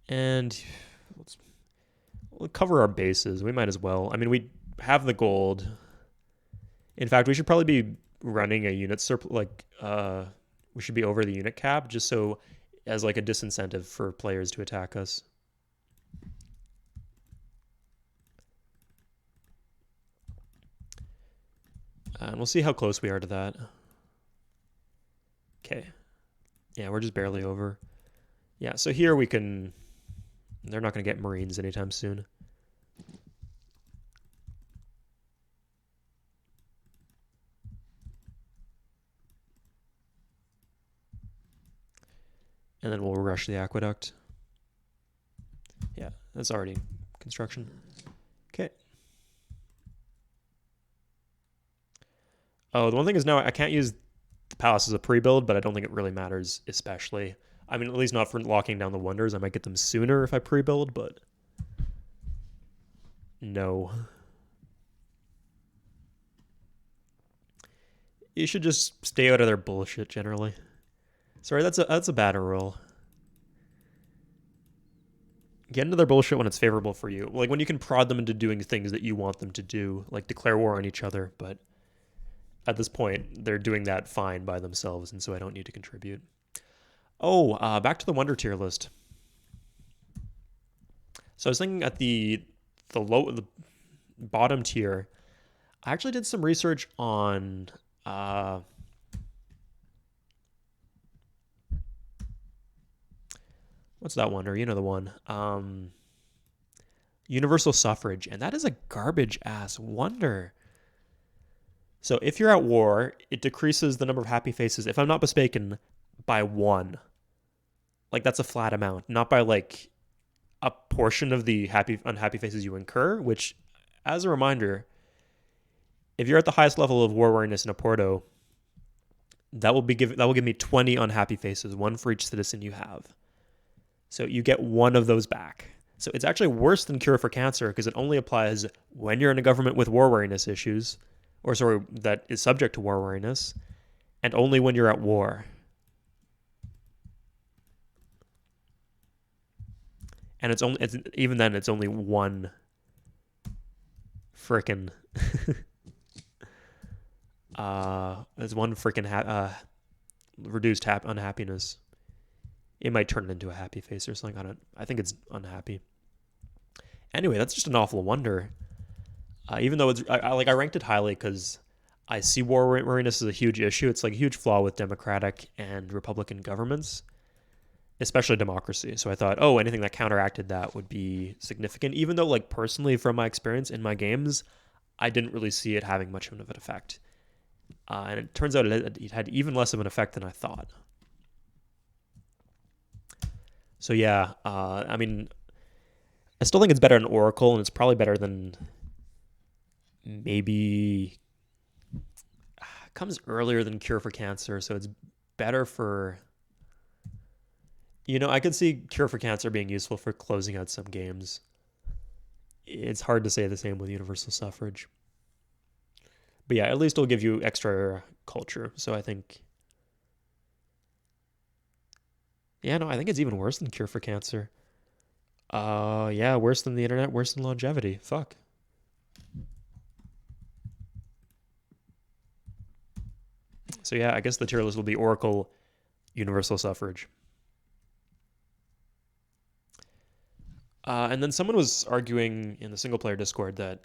And we'll cover our bases. We might as well. I mean, we have the gold. In fact, we should probably be running a unit surplus. We should be over the unit cap just so as like a disincentive for players to attack us. And we'll see how close we are to that. Okay. Yeah, we're just barely over. Yeah, so here we can... They're not going to get Marines anytime soon. And then we'll rush the aqueduct. Yeah, that's already construction. Okay. Oh, the one thing is now I can't use the palace as a pre-build, but I don't think it really matters, especially. I mean, at least not for locking down the wonders. I might get them sooner if I pre-build, but no. You should just stay out of their bullshit generally. Sorry, that's a bad rule. Get into their bullshit when it's favorable for you. Like when you can prod them into doing things that you want them to do, like declare war on each other, but at this point, they're doing that fine by themselves, and so I don't need to contribute. Oh, back to the wonder tier list. So I was thinking at the bottom tier, I actually did some research on what's that one? Or you know the one. Universal suffrage, and that is a garbage ass wonder. So if you're at war, it decreases the number of happy faces, if I'm not mistaken, by 1. Like that's a flat amount, not by like a portion of the unhappy faces you incur, which as a reminder, if you're at the highest level of war weariness in a Porto, that will give me 20 unhappy faces, 1 for each citizen you have. So you get 1 of those back. So it's actually worse than Cure for Cancer because it only applies when you're in a government with war weariness issues, or sorry, that is subject to war weariness, and only when you're at war. And even then, it's only 1 frickin' there's 1 frickin' reduced unhappiness. It might turn it into a happy face or something. I think it's unhappy. Anyway, that's just an awful wonder. Even though I ranked it highly because I see war weariness as a huge issue. It's like a huge flaw with Democratic and Republican governments, especially democracy. So I thought, oh, anything that counteracted that would be significant. Even though, like personally, from my experience in my games, I didn't really see it having much of an effect. And it turns out it had even less of an effect than I thought. So yeah, I mean, I still think it's better than Oracle, and it's probably better than maybe comes earlier than Cure for Cancer, so it's better for. I could see Cure for Cancer being useful for closing out some games. It's hard to say the same with universal suffrage. But yeah, at least it'll give you extra culture. So I think, yeah, no, I think it's even worse than cure for cancer. Yeah, worse than the internet, worse than longevity. Fuck. So yeah, I guess the tier list will be Oracle, universal suffrage. And then someone was arguing in the single player Discord that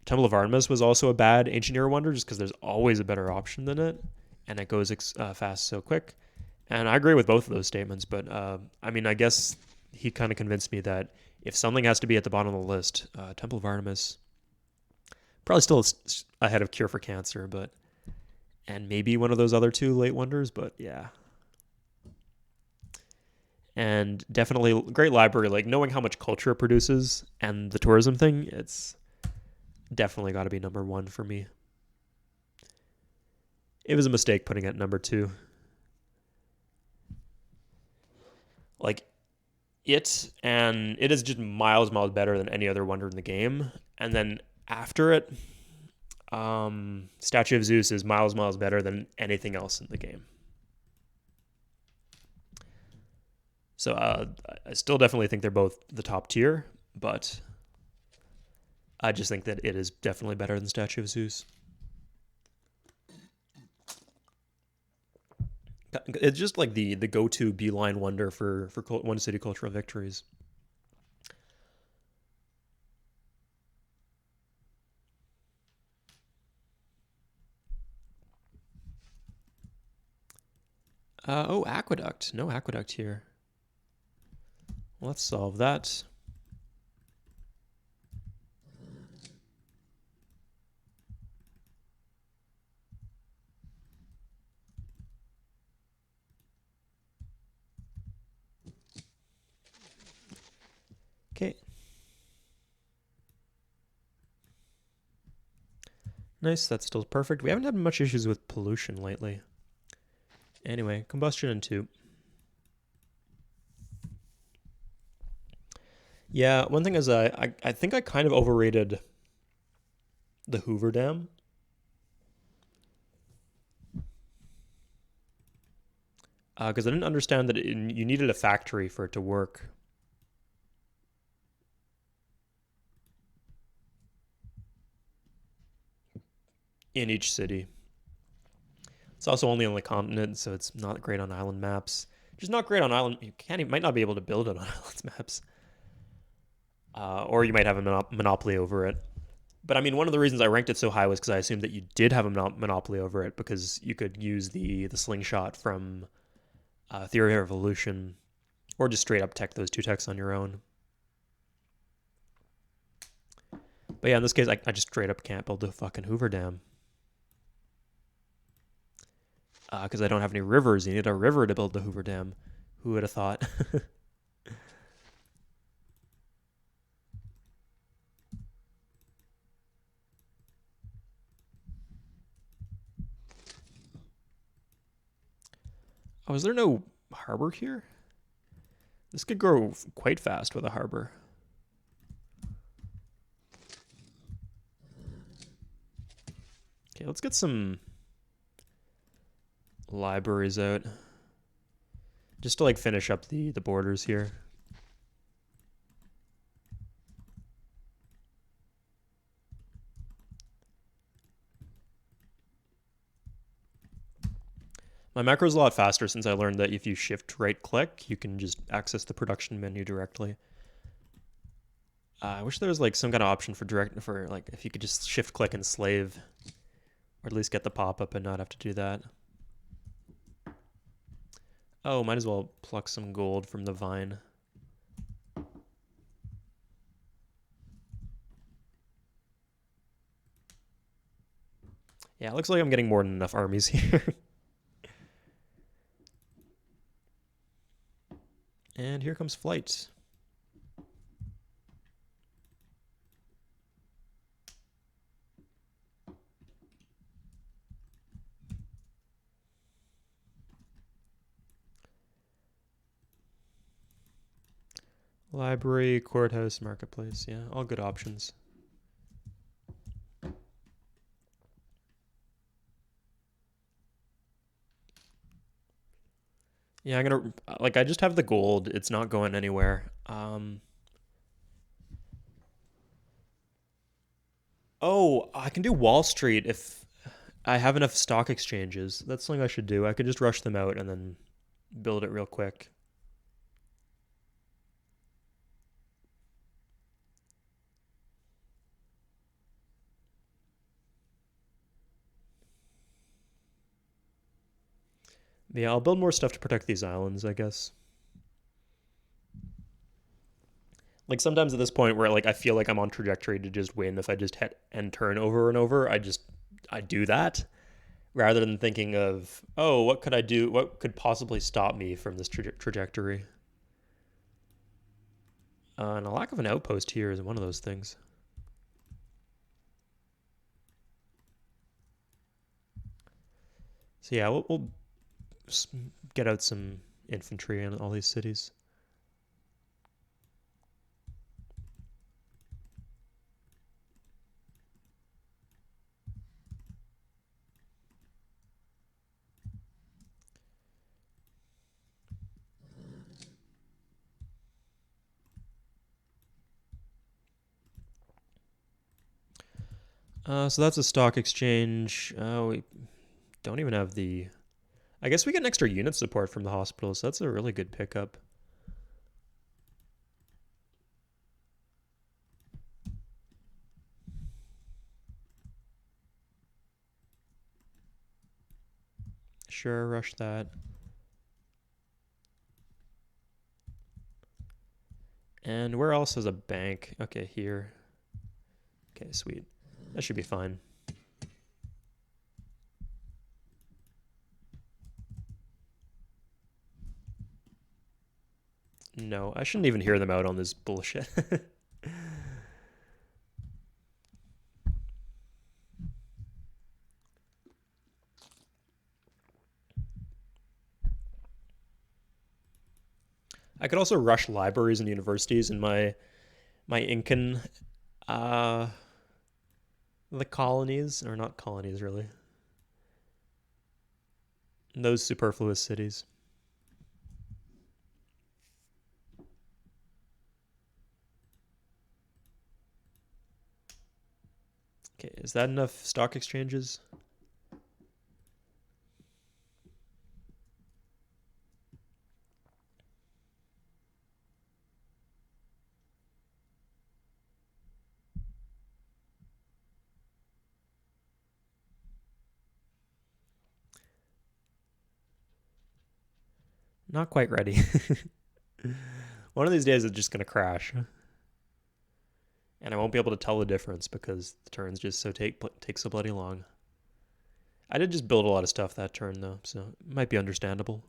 Temple of Artemis was also a bad ancient era wonder just because there's always a better option than it, and it goes fast so quick. And I agree with both of those statements, but I mean, I guess he kind of convinced me that if something has to be at the bottom of the list, Temple of Artemis probably still ahead of Cure for Cancer, but and maybe one of those other two late wonders, but yeah. And definitely great library, like knowing how much culture it produces and the tourism thing, it's definitely got to be number one for me. It was a mistake putting it number two. Like it is just miles better than any other wonder in the game. And then after it, Statue of Zeus is miles better than anything else in the game. So I still definitely think they're both the top tier, but I just think that it is definitely better than Statue of Zeus. It's just like the go-to beeline wonder for one city cultural victories. Oh, aqueduct. No aqueduct here. Let's solve that. Okay. Nice, that's still perfect. We haven't had much issues with pollution lately. Anyway, combustion and 2. Yeah, one thing is I think I kind of overrated the Hoover Dam. Because I didn't understand that you needed a factory for it to work. In each city. It's also only on the continent, so it's not great on island maps. Just not great on island. Might not be able to build it on island maps, or you might have a monopoly over it. But I mean, one of the reasons I ranked it so high was because I assumed that you did have a monopoly over it because you could use the slingshot from Theory of Evolution, or just straight up tech those two techs on your own. But yeah, in this case, I just straight up can't build the fucking Hoover Dam. Because I don't have any rivers. You need a river to build the Hoover Dam. Who would have thought? Oh, is there no harbor here? This could grow quite fast with a harbor. Okay, let's get some libraries out. Just to like finish up the borders here. My macro is a lot faster since I learned that if you shift right click, you can just access the production menu directly. I wish there was like some kind of option for like if you could just shift click and slave, or at least get the pop up and not have to do that. Oh, might as well pluck some gold from the vine. Yeah, it looks like I'm getting more than enough armies here. And here comes flight. Library, courthouse, marketplace. Yeah, all good options. Yeah, I'm gonna like I just have the gold. It's not going anywhere. Oh, I can do Wall Street if I have enough stock exchanges. That's something I should do. I could just rush them out and then build it real quick. Yeah, I'll build more stuff to protect these islands, I guess. Like sometimes at this point where like I feel like I'm on trajectory to just win if I just hit end turn over and over, I do that rather than thinking of, oh, what could I do? What could possibly stop me from this trajectory? And a lack of an outpost here is one of those things. So yeah, we'll get out some infantry in all these cities. So that's a stock exchange. We don't even have the. I guess we get an extra unit support from the hospital, so that's a really good pickup. Sure, rush that. And where else is a bank? Okay, here. Okay, sweet. That should be fine. No, I shouldn't even hear them out on this bullshit. I could also rush libraries and universities in my Incan uh the colonies, or not colonies really. Those superfluous cities. Okay, is that enough stock exchanges? Not quite ready. One of these days it's just gonna crash. And I won't be able to tell the difference because the turns just take so bloody long. I did just build a lot of stuff that turn though, so it might be understandable.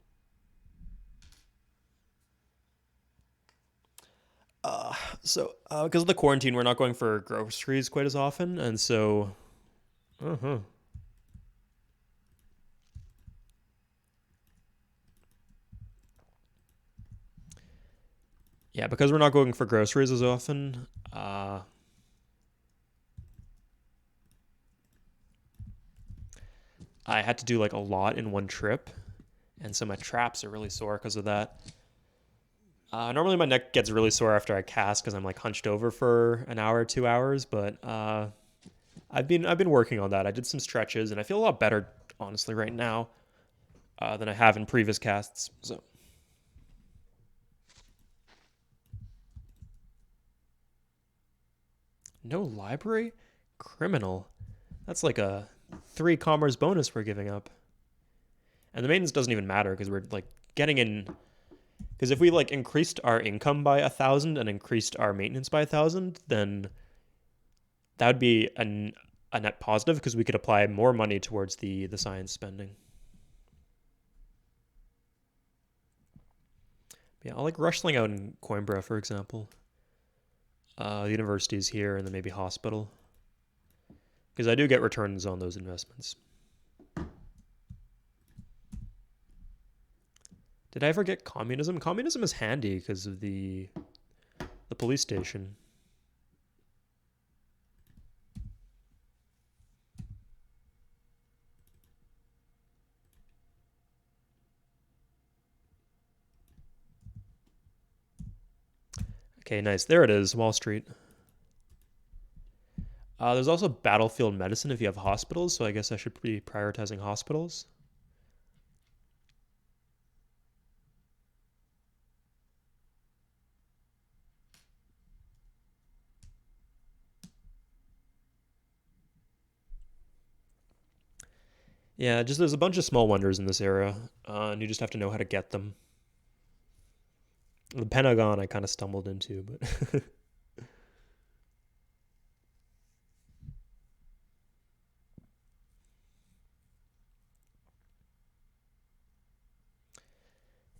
Uh, because of the quarantine, we're not going for groceries quite as often, and so, uh-huh. Yeah, because we're not going for groceries as often, I had to do like a lot in one trip, and so my traps are really sore because of that. Normally my neck gets really sore after I cast because I'm like hunched over for an hour, 2 hours, but I've been working on that. I did some stretches, and I feel a lot better, honestly, right now than I have in previous casts. So no library, criminal. That's like a 3 commerce bonus we're giving up, and the maintenance doesn't even matter because we're like getting in. Because if we like increased our income by 1,000 and increased our maintenance by 1,000, then that would be a net positive because we could apply more money towards the science spending. Yeah, I'll like rush something out in Coimbra, for example. The universities here and then maybe hospital. Because I do get returns on those investments. Did I ever get communism? Communism is handy because of the the police station. Okay, nice. There it is, Wall Street. There's also battlefield medicine if you have hospitals, so I guess I should be prioritizing hospitals. Yeah, just there's a bunch of small wonders in this era, and you just have to know how to get them. The Pentagon I kind of stumbled into, but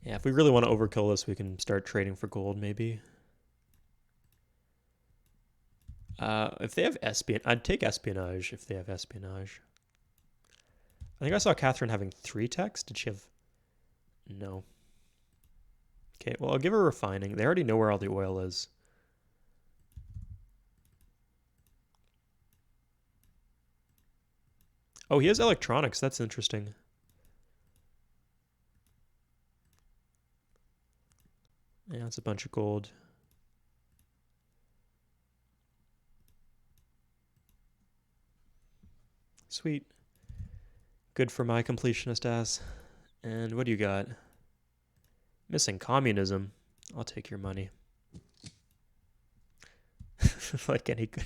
yeah, if we really want to overkill this, we can start trading for gold, maybe. If they have espionage, I'd take espionage if they have espionage. I think I saw Catherine having 3 techs. Did she have? No. Okay, well, I'll give her refining. They already know where all the oil is. Oh, he has electronics. That's interesting. Yeah, it's a bunch of gold. Sweet. Good for my completionist ass. And what do you got? Missing communism. I'll take your money. Like any good.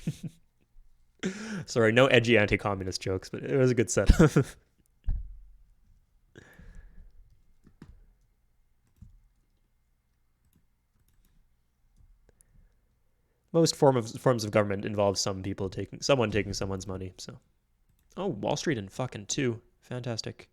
Sorry, no edgy anti-communist jokes, but it was a good setup. Most forms of government involve someone taking someone's money. So, oh, Wall Street in fucking 2. Fantastic.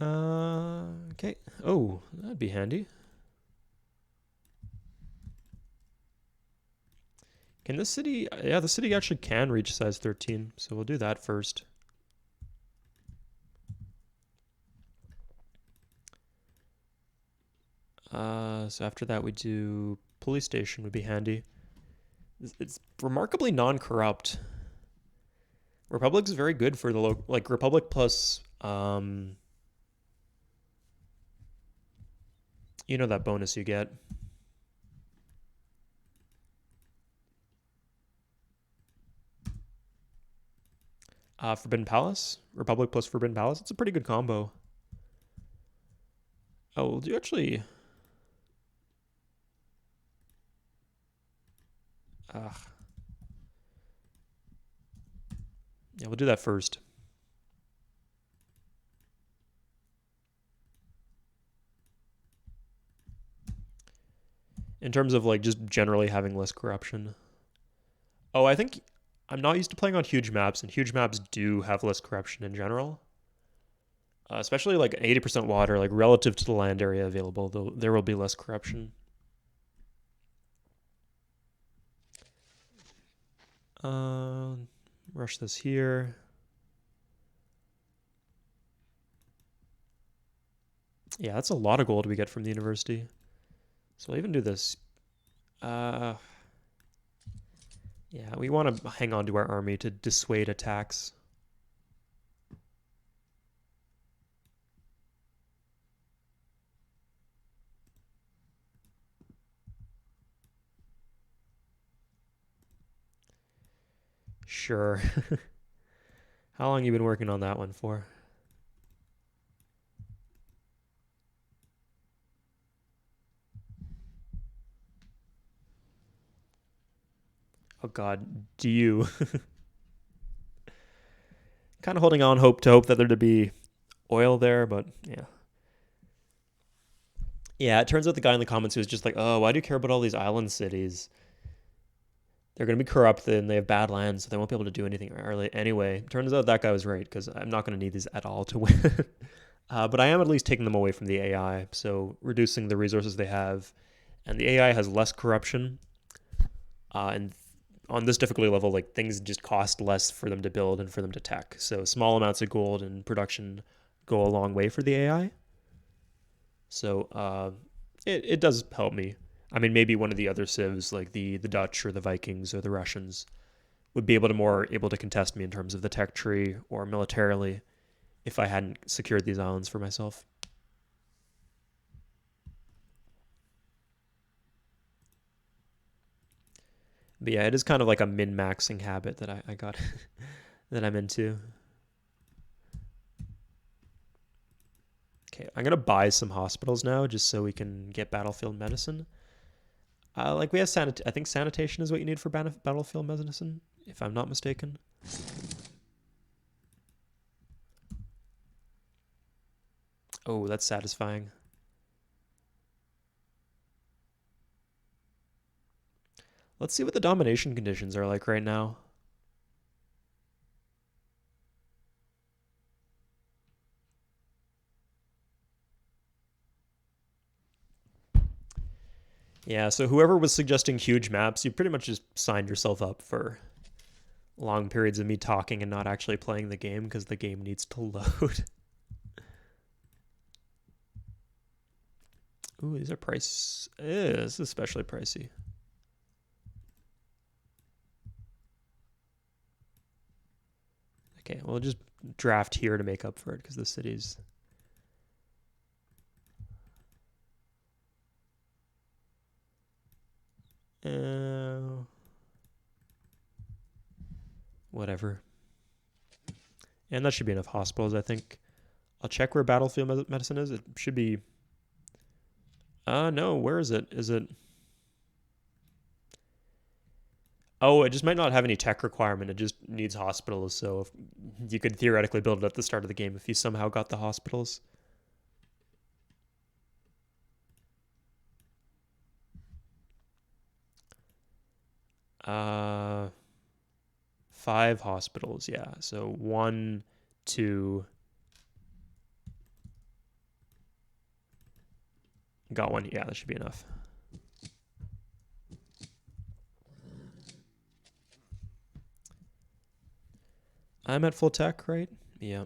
Okay. Oh, that'd be handy. Can this city? Yeah, the city actually can reach size 13, so we'll do that first. So after that, we do police station would be handy. It's remarkably non-corrupt. Republic is very good for the like Republic plus you know that bonus you get. Forbidden Palace, Republic plus Forbidden Palace. It's a pretty good combo. Oh, we'll do actually. Yeah, we'll do that first. In terms of like just generally having less corruption. Oh, I think I'm not used to playing on huge maps, and huge maps do have less corruption in general. Especially like 80% water, like relative to the land area available, though there will be less corruption. Rush this here. Yeah, that's a lot of gold we get from the university. So I'll even do this. Yeah, we want to hang on to our army to dissuade attacks. Sure. How long you been working on that one for? Oh God, do you? Kind of holding on hope that there'd be oil there, but yeah. Yeah, it turns out the guy in the comments was just like, oh, why do you care about all these island cities? They're going to be corrupt and they have bad lands, so they won't be able to do anything early. Anyway, turns out that guy was right because I'm not going to need these at all to win. But I am at least taking them away from the AI, so reducing the resources they have. And the AI has less corruption. And on this difficulty level, like things just cost less for them to build and for them to tech. So small amounts of gold and production go a long way for the AI. So it does help me. I mean, maybe one of the other civs, like the Dutch or the Vikings or the Russians, would be able to contest me in terms of the tech tree or militarily if I hadn't secured these islands for myself. But yeah, it is kind of like a min-maxing habit that I got that I'm into. Okay, I'm gonna buy some hospitals now just so we can get battlefield medicine. Like we have I think sanitation is what you need for battlefield medicine, if I'm not mistaken. Oh, that's satisfying. Let's see what the domination conditions are like right now. Yeah, so whoever was suggesting huge maps, you pretty much just signed yourself up for long periods of me talking and not actually playing the game because the game needs to load. Ooh, these are price. This is especially pricey. Okay, we'll just draft here to make up for it because the city's. Whatever. And that should be enough hospitals, I think. I'll check where battlefield medicine is. It should be. No, where is it? Is it. Oh, it just might not have any tech requirement. It just needs hospitals. So if, you could theoretically build it at the start of the game if you somehow got the hospitals. Uh, 5 hospitals, yeah. So 1, 2. Got one. Yeah, that should be enough. I'm at full tech, right? Yeah.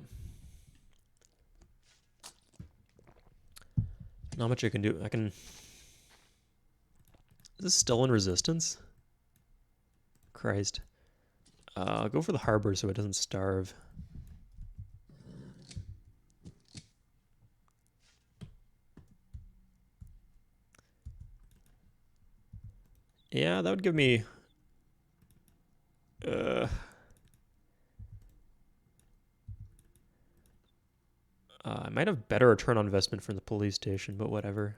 Not much I can do. I can. Is this still in resistance? Christ. I'll go for the harbor so it doesn't starve. Yeah, that would give me. I might have better return on investment from the police station, but whatever.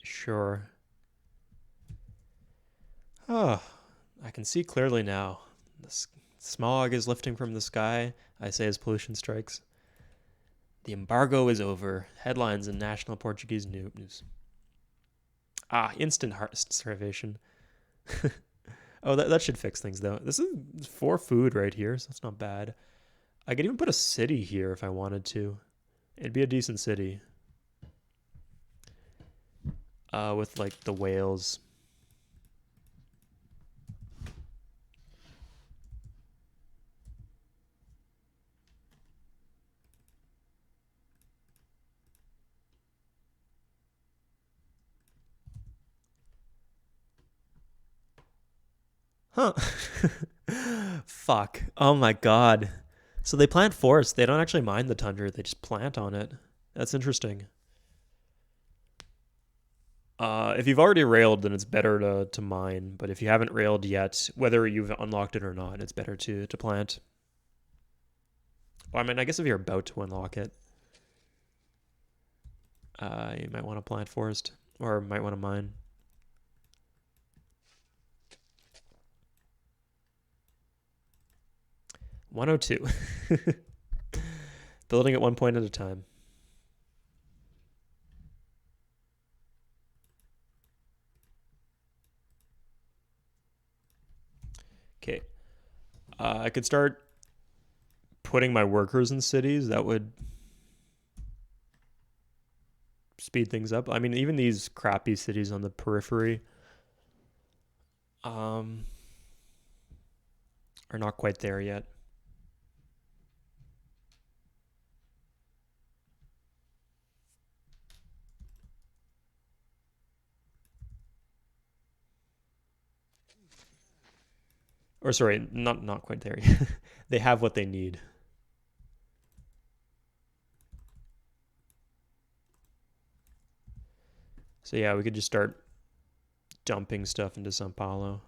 Sure. Oh, I can see clearly now. The smog is lifting from the sky, I say as pollution strikes. The embargo is over. Headlines in national Portuguese news. Instant heart starvation. Oh, that should fix things, though. This is for food right here, so that's not bad. I could even put a city here if I wanted to. It'd be a decent city. With, like, the whales. Huh. Fuck. Oh my god. So they plant forests. They don't actually mine the tundra. They just plant on it. That's interesting. If you've already railed, then it's better to mine. But if you haven't railed yet, whether you've unlocked it or not, it's better to plant. Well, I mean, I guess if you're about to unlock it, you might want to plant forest or might want to mine. 102. Building at 1 point at a time. Okay. I could start putting my workers in cities. That would speed things up. I mean, even these crappy cities on the periphery are not quite there yet. Or sorry, not quite there yet. They have what they need. So yeah, we could just start dumping stuff into Sao Paulo.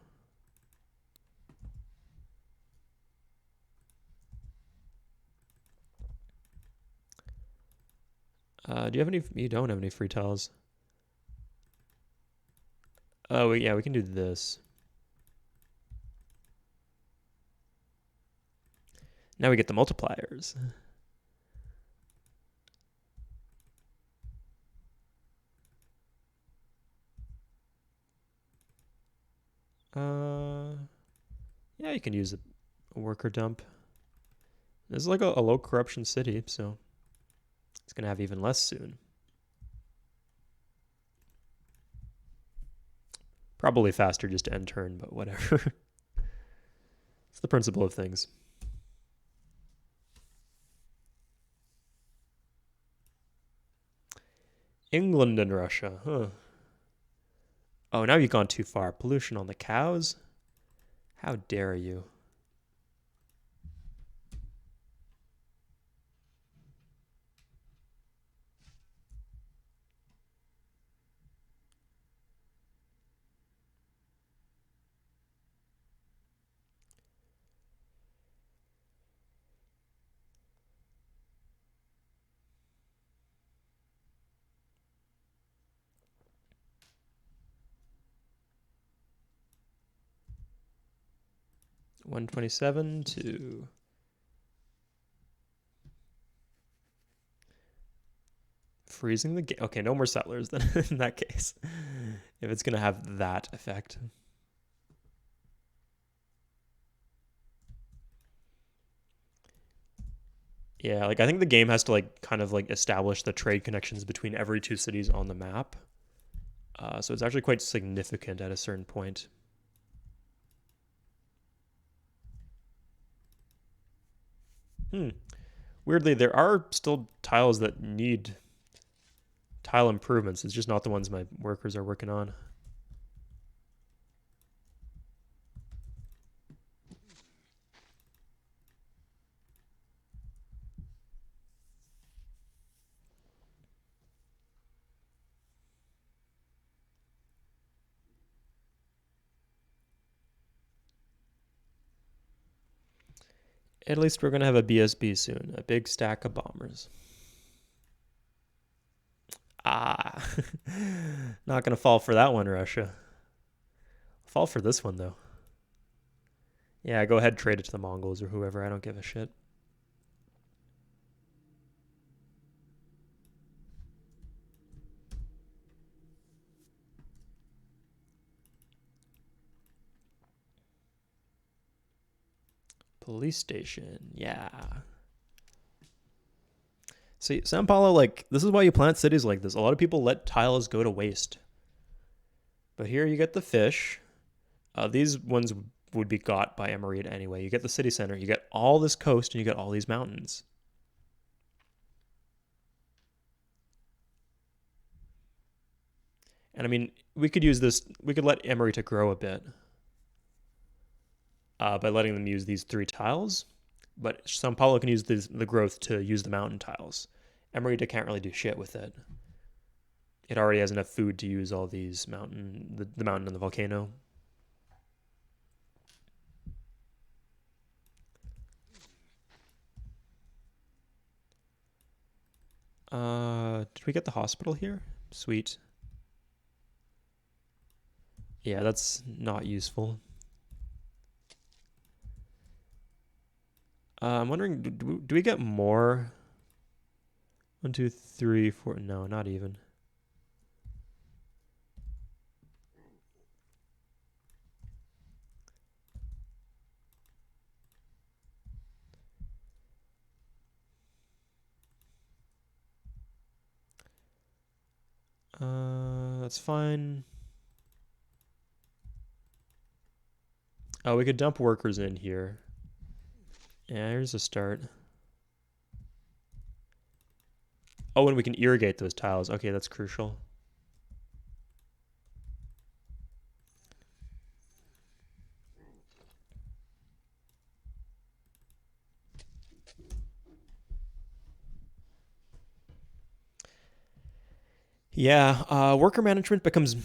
Do you have any? You don't have any free tiles. Oh, yeah, we can do this. Now we get the multipliers. Yeah, you can use a worker dump. This is like a low corruption city, so it's gonna have even less soon. Probably faster just to end turn, but whatever. It's the principle of things. England and Russia, huh? Oh, now you've gone too far. Pollution on the cows? How dare you? $127 to freezing the game. Okay, no more settlers then in that case. If it's gonna have that effect. Yeah, like I think the game has to like kind of like establish the trade connections between every two cities on the map. So it's actually quite significant at a certain point. Weirdly, there are still tiles that need tile improvements. It's just not the ones my workers are working on. At least we're going to have a BSB soon, a big stack of bombers. Ah, not going to fall for that one, Russia. Fall for this one, though. Yeah, go ahead, trade it to the Mongols or whoever. I don't give a shit. Police station, yeah. See, Sao Paulo, like, this is why you plant cities like this. A lot of people let tiles go to waste. But here you get the fish. These ones would be got by Emirate anyway. You get the city center, you get all this coast, and you get all these mountains. And I mean, we could use this, we could let Emirate grow a bit by letting them use these three tiles. But Sao Paulo can use the growth to use the mountain tiles. Emirate can't really do shit with it. It already has enough food to use all these the mountain and the volcano. Did we get the hospital here? Sweet. Yeah, that's not useful. I'm wondering, do we get more? 1, 2, 3, 4. No, not even. That's fine. Oh, we could dump workers in here. Yeah, here's a start. Oh, and we can irrigate those tiles. Okay, that's crucial. Yeah, worker management becomes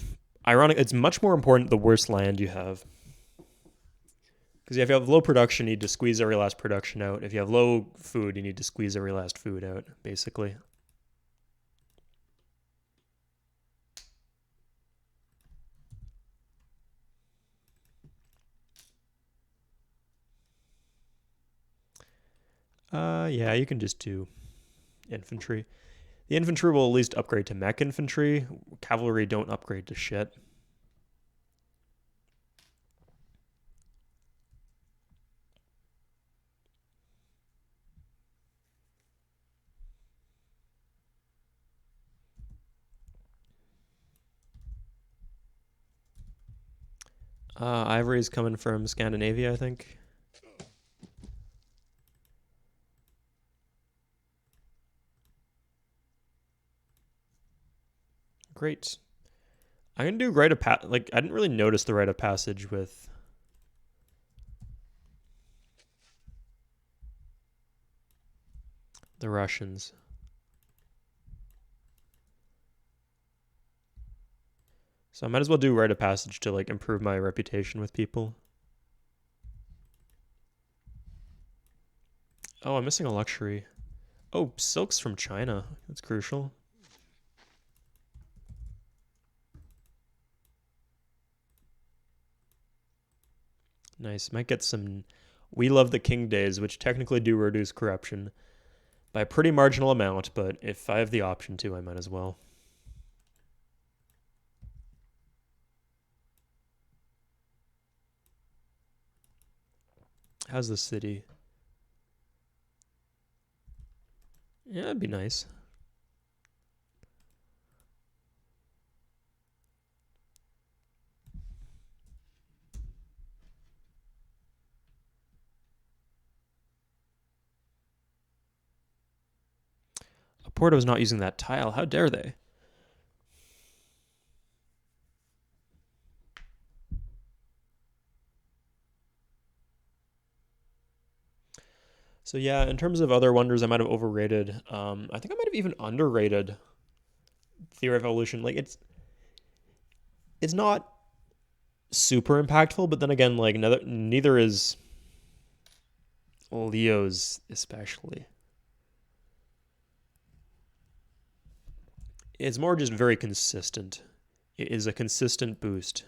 ironic. It's much more important the worse land you have. Because if you have low production, you need to squeeze every last production out. If you have low food, you need to squeeze every last food out, basically. Yeah, you can just do infantry. The infantry will at least upgrade to mech infantry. Cavalry don't upgrade to shit. Ivory's coming from Scandinavia, I think. Great. I'm gonna do rite of passage. Like, I didn't really notice the rite of passage with the Russians. So I might as well do rite of passage to like improve my reputation with people. Oh, I'm missing a luxury. Oh, silk's from China. That's crucial. Nice. Might get some We Love the King days, which technically do reduce corruption by a pretty marginal amount, but if I have the option to, I might as well. How's the city? Yeah, it'd be nice. Porto's not using that tile. How dare they? So yeah, in terms of other wonders, I might have overrated. I think I might have even underrated Theory of Evolution. Like it's not super impactful, but then again, like neither is Leo's especially. It's more just very consistent. It is a consistent boost.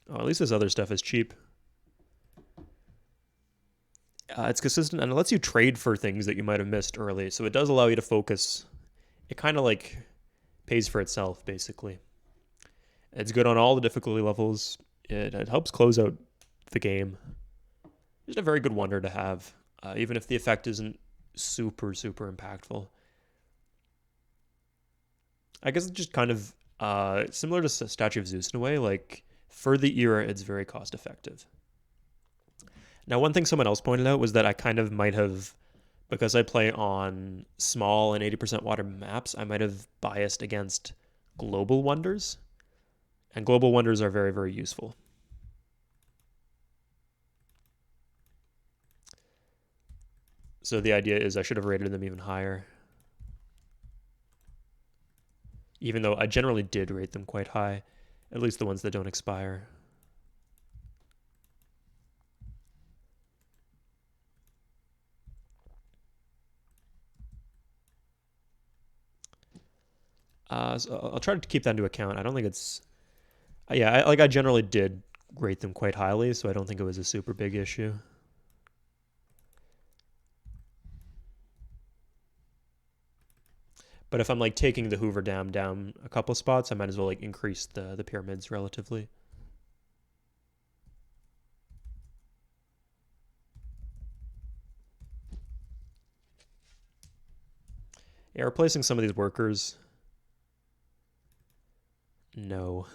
Oh, at least this other stuff is cheap. It's consistent and it lets you trade for things that you might have missed early. So it does allow you to focus. It kind of like pays for itself, basically. It's good on all the difficulty levels. It helps close out the game. Just a very good wonder to have, even if the effect isn't super, super impactful. I guess it's just kind of similar to Statue of Zeus in a way. Like, for the era, it's very cost effective. Now, one thing someone else pointed out was that I kind of might have, because I play on small and 80% water maps, I might have biased against global wonders. And global wonders are very, very useful. So the idea is I should have rated them even higher. Even though I generally did rate them quite high, at least the ones that don't expire. So I'll try to keep that into account. I don't think it's yeah. I generally did rate them quite highly, so I don't think it was a super big issue. But if I'm like taking the Hoover Dam down a couple spots, I might as well like increase the pyramids relatively. Yeah, replacing some of these workers. No.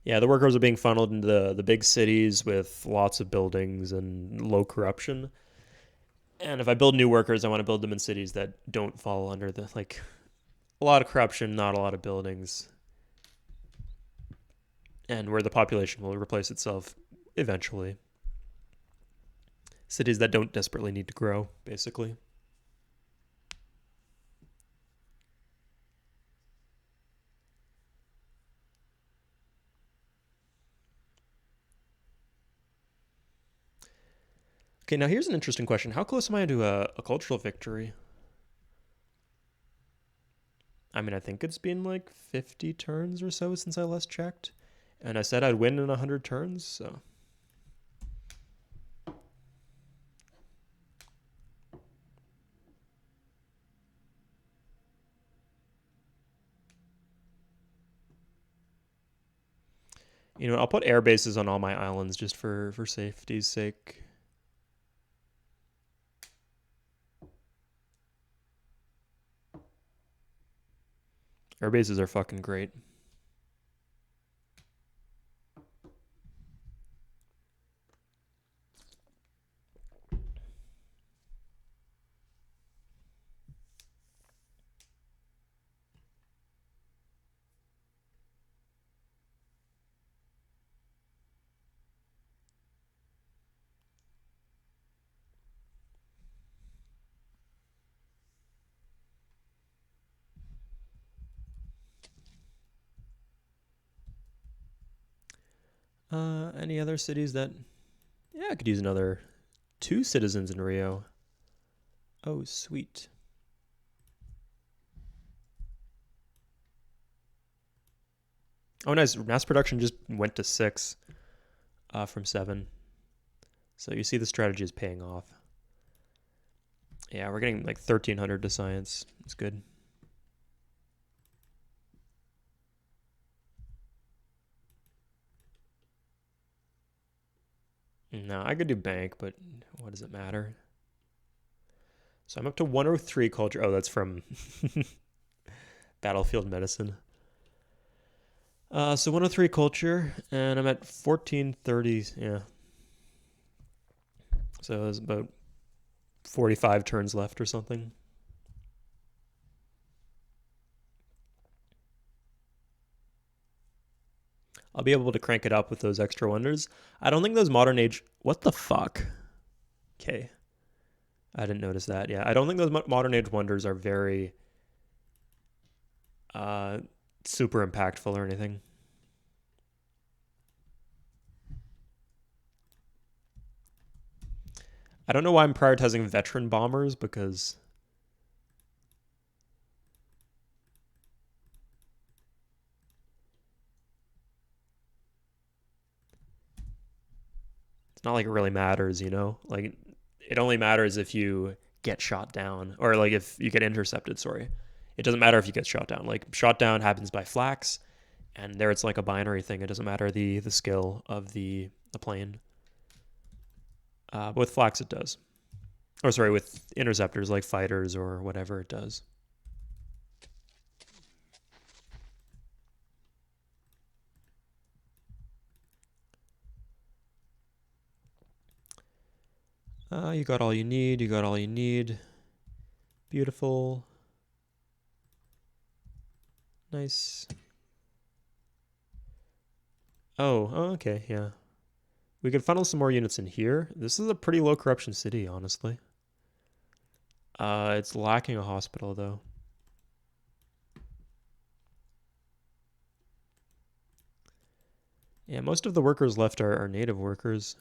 Yeah, the workers are being funneled into the big cities with lots of buildings and low corruption. And if I build new workers, I want to build them in cities that don't fall under the like a lot of corruption, not a lot of buildings, and where the population will replace itself eventually. Cities that don't desperately need to grow, basically. Okay, now here's an interesting question. How close am I to a cultural victory? I mean, I think it's been like 50 turns or so since I last checked. And I said I'd win in 100 turns, so. You know, I'll put air bases on all my islands just for safety's sake. Air bases are fucking great. Any other cities that? Yeah, I could use another 2 citizens in Rio. Oh, sweet. Oh, nice. Mass production just went to 6 from 7. So you see the strategy is paying off. Yeah, we're getting like 1,300 to science. It's good. No, I could do bank, but what does it matter? So I'm up to 103 culture. Oh, that's from Battlefield Medicine. So 103 culture, and I'm at 1430. Yeah. So there's about 45 turns left or something. I'll be able to crank it up with those extra wonders. I don't think those modern age. What the fuck? Okay. I didn't notice that. Yeah, I don't think those modern age wonders are very uh, super impactful or anything. I don't know why I'm prioritizing veteran bombers because it's not like it really matters, you know? Like it only matters if you get shot down or like if you get intercepted, sorry. It doesn't matter if you get shot down. Like shot down happens by flax and there it's like a binary thing. It doesn't matter the skill of the plane. But with flax it does. Or sorry, with interceptors like fighters or whatever it does. You got all you need. You got all you need. Beautiful. Nice. Oh, okay, yeah. We could funnel some more units in here. This is a pretty low corruption city, honestly. It's lacking a hospital, though. Yeah, most of the workers left are native workers.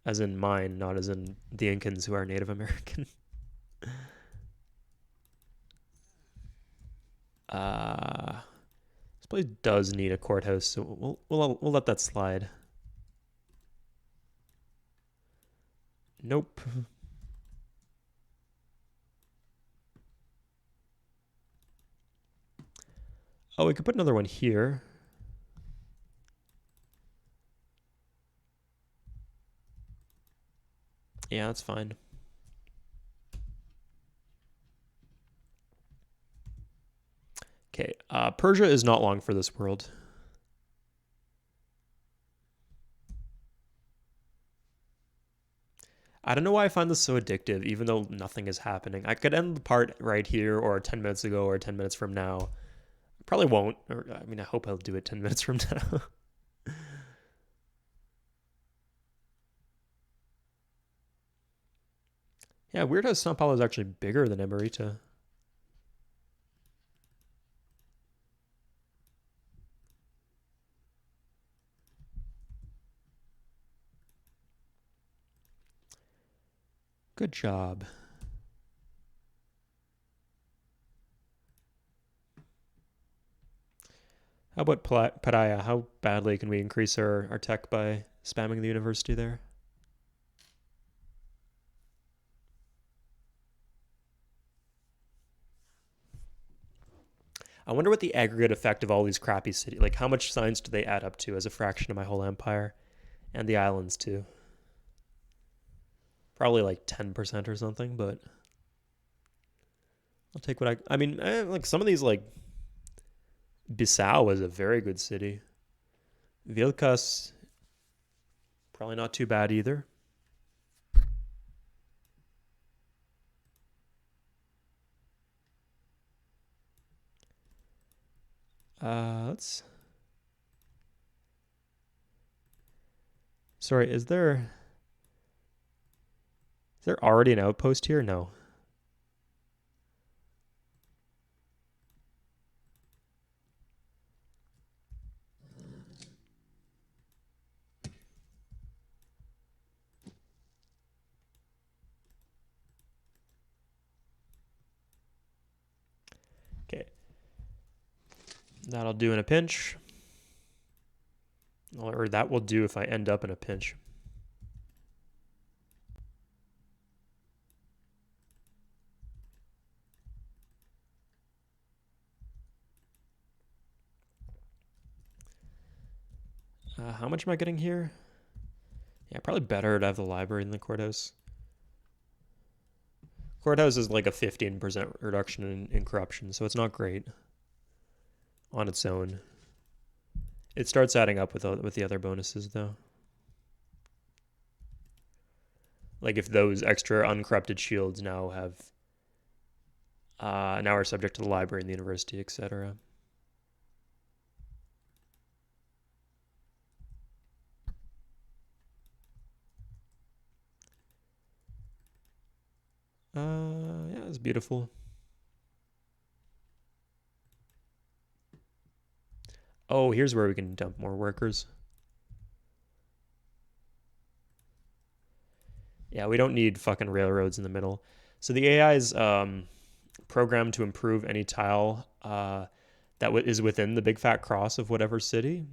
As in mine, not as in the Incans who are Native American. This place does need a courthouse, so we'll let that slide. Nope. Oh, we could put another one here. Yeah, that's fine. Okay, Persia is not long for this world. I don't know why I find this so addictive, even though nothing is happening. I could end the part right here, or 10 minutes ago, or 10 minutes from now. Probably won't. Or, I mean, I hope I'll do it 10 minutes from now. Yeah, weird how Sao Paulo is actually bigger than Emerita. Good job. How about Pattaya? How badly can we increase our tech by spamming the university there? I wonder what the aggregate effect of all these crappy cities, like how much science do they add up to as a fraction of my whole empire? And the islands too. Probably like 10% or something, but I'll take what I mean, like some of these, like Bissau was a very good city. Vilcas, probably not too bad either. Let's. Sorry, is there already an outpost here? No. Okay. That'll do in a pinch. Or that will do if I end up in a pinch. How much am I getting here? Yeah, probably better to have the library than the courthouse. Courthouse is like a 15% reduction in corruption, so it's not great on its own. It starts adding up with the other bonuses, though. Like if those extra uncorrupted shields now are subject to the library and the university, etc. Yeah, it's beautiful. Oh, here's where we can dump more workers. Yeah, we don't need fucking railroads in the middle. So the AI is programmed to improve any tile that is within the big fat cross of whatever city.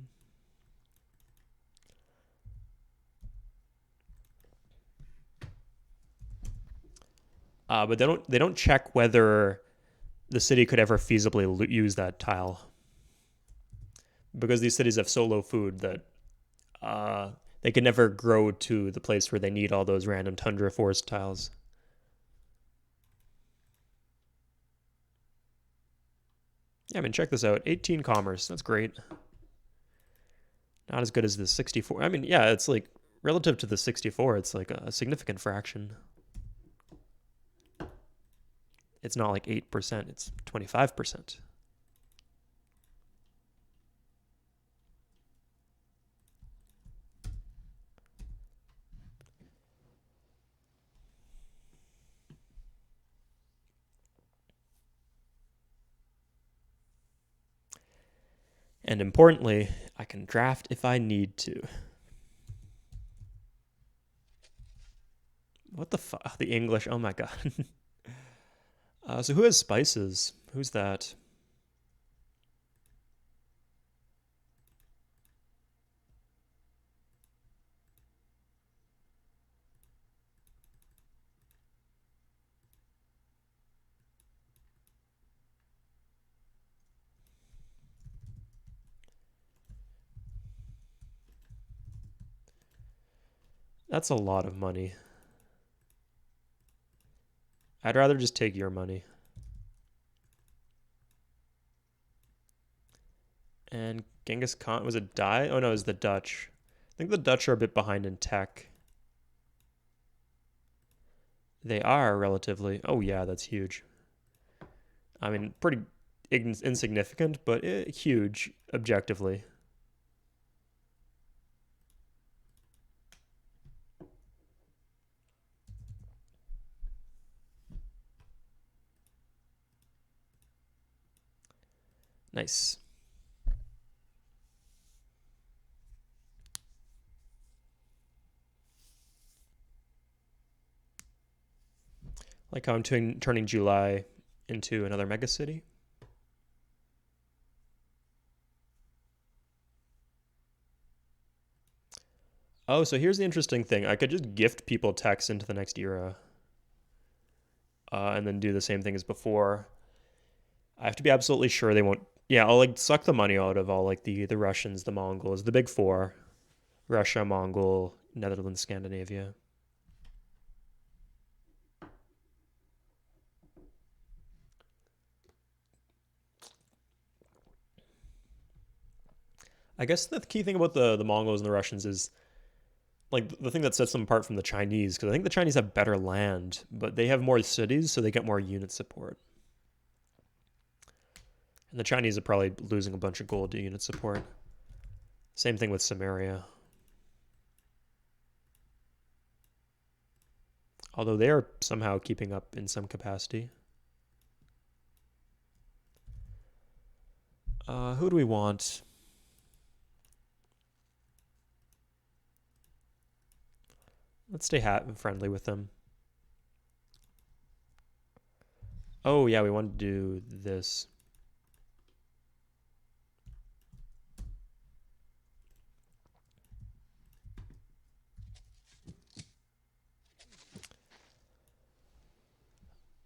But they don't check whether the city could ever feasibly use that tile, because these cities have so low food that they can never grow to the place where they need all those random tundra forest tiles. Yeah, I mean, check this out. 18 commerce. That's great. Not as good as the 64. I mean, yeah, it's like relative to the 64, it's like a significant fraction. It's not like 8%, it's 25%. And importantly, I can draft if I need to. What the fuck? The English. Oh my god. So who has spices? Who's that? That's a lot of money. I'd rather just take your money. And Genghis Khan, was it die? Oh no, it was the Dutch. I think the Dutch are a bit behind in tech. They are relatively. Oh yeah, that's huge. I mean, pretty insignificant, but huge objectively. Nice. Like how I'm turning July into another megacity. Oh, so here's the interesting thing. I could just gift people techs into the next era, and then do the same thing as before. I have to be absolutely sure they won't. Yeah, I'll like suck the money out of all like the Russians, the Mongols, the big four: Russia, Mongol, Netherlands, Scandinavia. I guess the key thing about the Mongols and the Russians is like the thing that sets them apart from the Chinese, because I think the Chinese have better land, but they have more cities, so they get more unit support. And the Chinese are probably losing a bunch of gold to unit support. Same thing with Samaria. Although they are somehow keeping up in some capacity. Who do we want? Let's stay friendly with them. Oh yeah, we want to do this.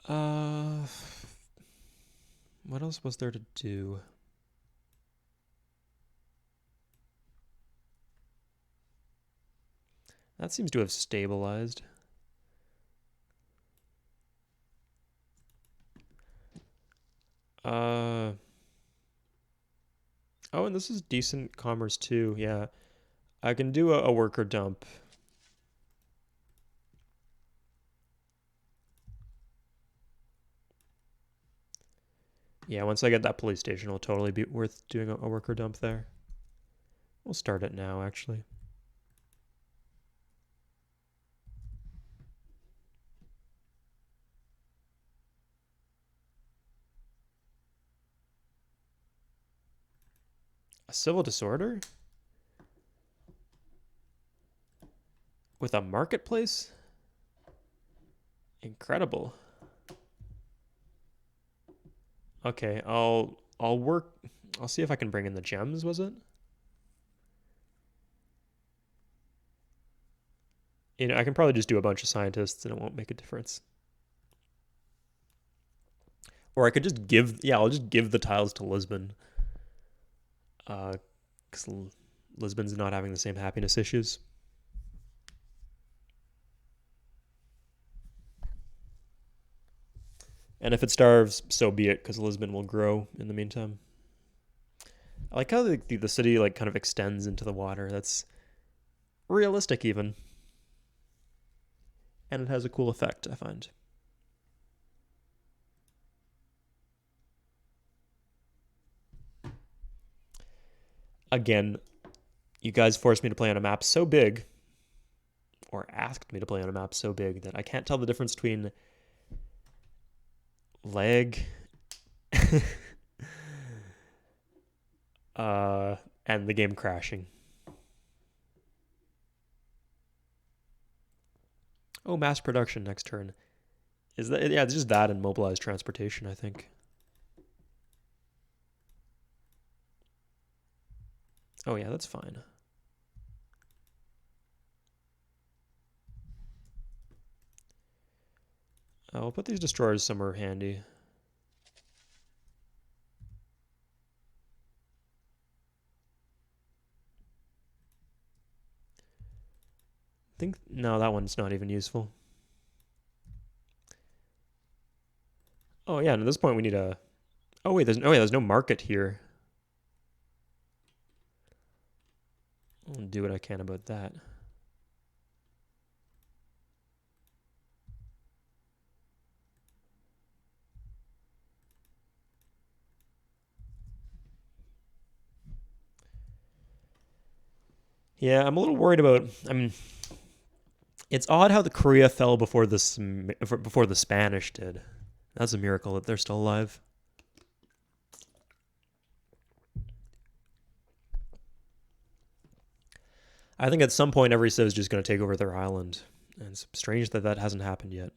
Uh, what else was there to do? That seems to have stabilized. Uh, oh, and this is decent commerce too. Yeah, I can do a worker dump. Yeah, once I get that police station, it'll totally be worth doing a worker dump there. We'll start it now, actually. A civil disorder? With a marketplace? Incredible. Okay, I'll work. I'll see if I can bring in the gems, was it? You know, I can probably just do a bunch of scientists and it won't make a difference. Or I could just give, yeah, I'll just give the tiles to Lisbon. Because Lisbon's not having the same happiness issues. And if it starves, so be it, because Lisbon will grow in the meantime. I like how the city like kind of extends into the water. That's realistic even. And it has a cool effect, I find. Again, you guys forced me to play on a map so big, or asked me to play on a map so big, that I can't tell the difference between lag and the game crashing. Oh, mass production next turn. Is that, yeah, it's just that and mobilized transportation, I think. Oh yeah, that's fine. I'll put these destroyers somewhere handy. No, that one's not even useful. Oh yeah, and at this point we need a. Oh wait, there's no market here. I'll do what I can about that. Yeah, I'm a little worried about. I mean, it's odd how the Korea fell before the Spanish did. That's a miracle that they're still alive. I think at some point every civ is just going to take over their island, and it's strange that that hasn't happened yet.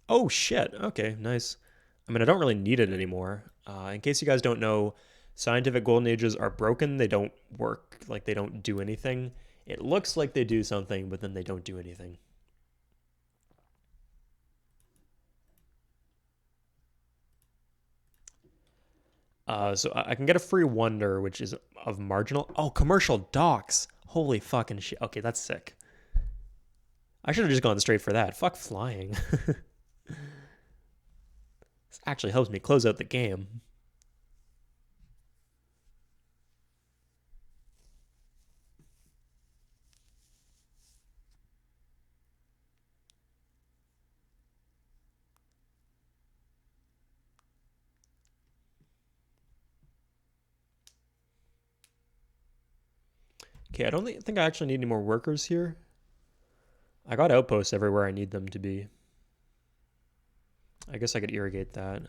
Oh shit! Okay, nice. I mean, I don't really need it anymore. In case you guys don't know, scientific golden ages are broken. They don't work. Like they don't do anything. It looks like they do something, but then they don't do anything. So I can get a free wonder, which is of marginal. Oh, commercial docks. Holy fucking shit. Okay, that's sick. I should have just gone straight for that. Fuck flying. This actually helps me close out the game. Okay, I don't think I actually need any more workers here. I got outposts everywhere I need them to be. I guess I could irrigate that.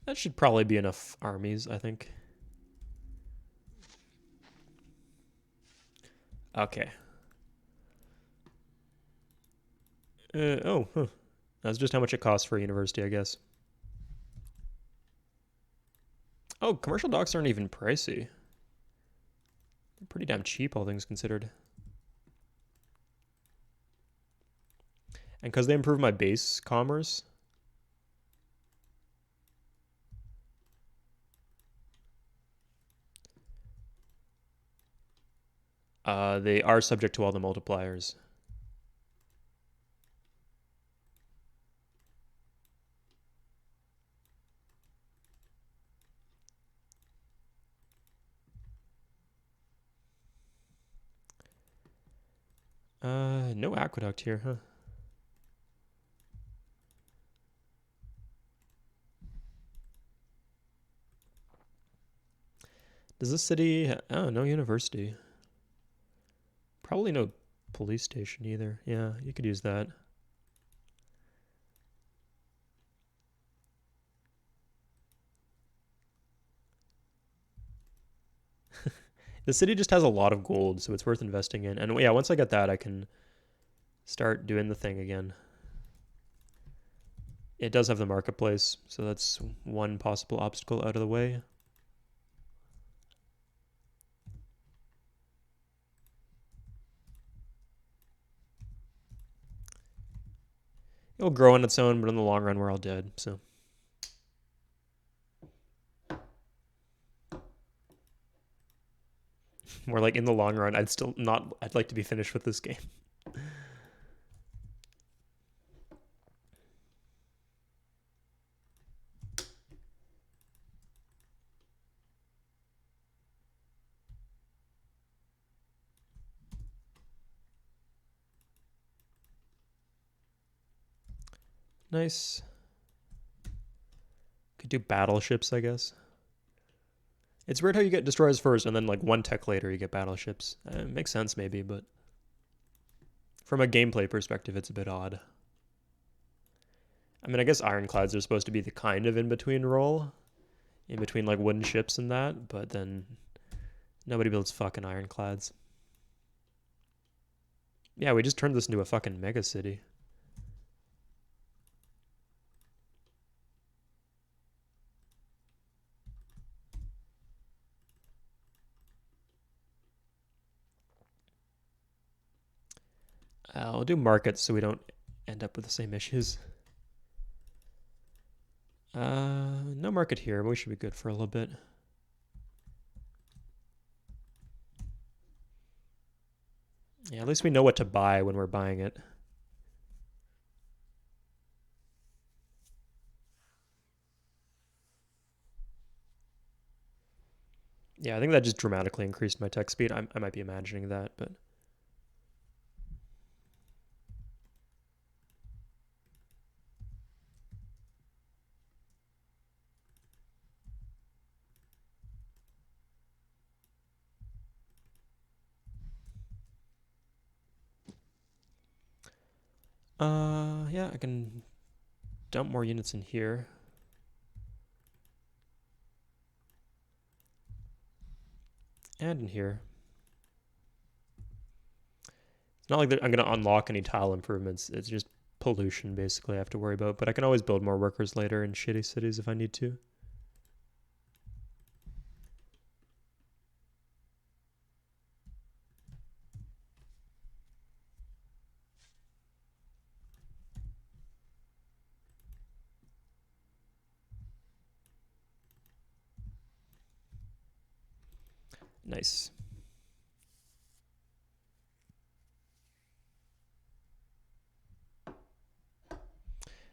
That should probably be enough armies, I think. Okay. Huh. That's just how much it costs for a university, I guess. Oh, commercial docks aren't even pricey. They're pretty damn cheap, all things considered. And because they improve my base commerce, they are subject to all the multipliers. No aqueduct here, huh? Does this city... Oh, no university. Probably no police station either. Yeah, you could use that. The city just has a lot of gold, so it's worth investing in. And yeah, once I get that, I can start doing the thing again. It does have the marketplace, so that's one possible obstacle out of the way. It'll grow on its own, but in the long run, we're all dead, so. More like in the long run, I'd like to be finished with this game. Nice. Could do battleships, I guess. It's weird how you get destroyers first, and then like one tech later you get battleships. It makes sense maybe, but from a gameplay perspective, it's a bit odd. I mean, I guess ironclads are supposed to be the kind of in-between role, in between like wooden ships and that, but then nobody builds fucking ironclads. Yeah, we just turned this into a fucking mega city. I'll do markets so we don't end up with the same issues. No market here, but we should be good for a little bit. Yeah, at least we know what to buy when we're buying it. Yeah, I think that just dramatically increased my tech speed. I might be imagining that, but yeah, I can dump more units in here. And in here. It's not like I'm going to unlock any tile improvements. It's just pollution, basically, I have to worry about. But I can always build more workers later in shitty cities if I need to. Nice.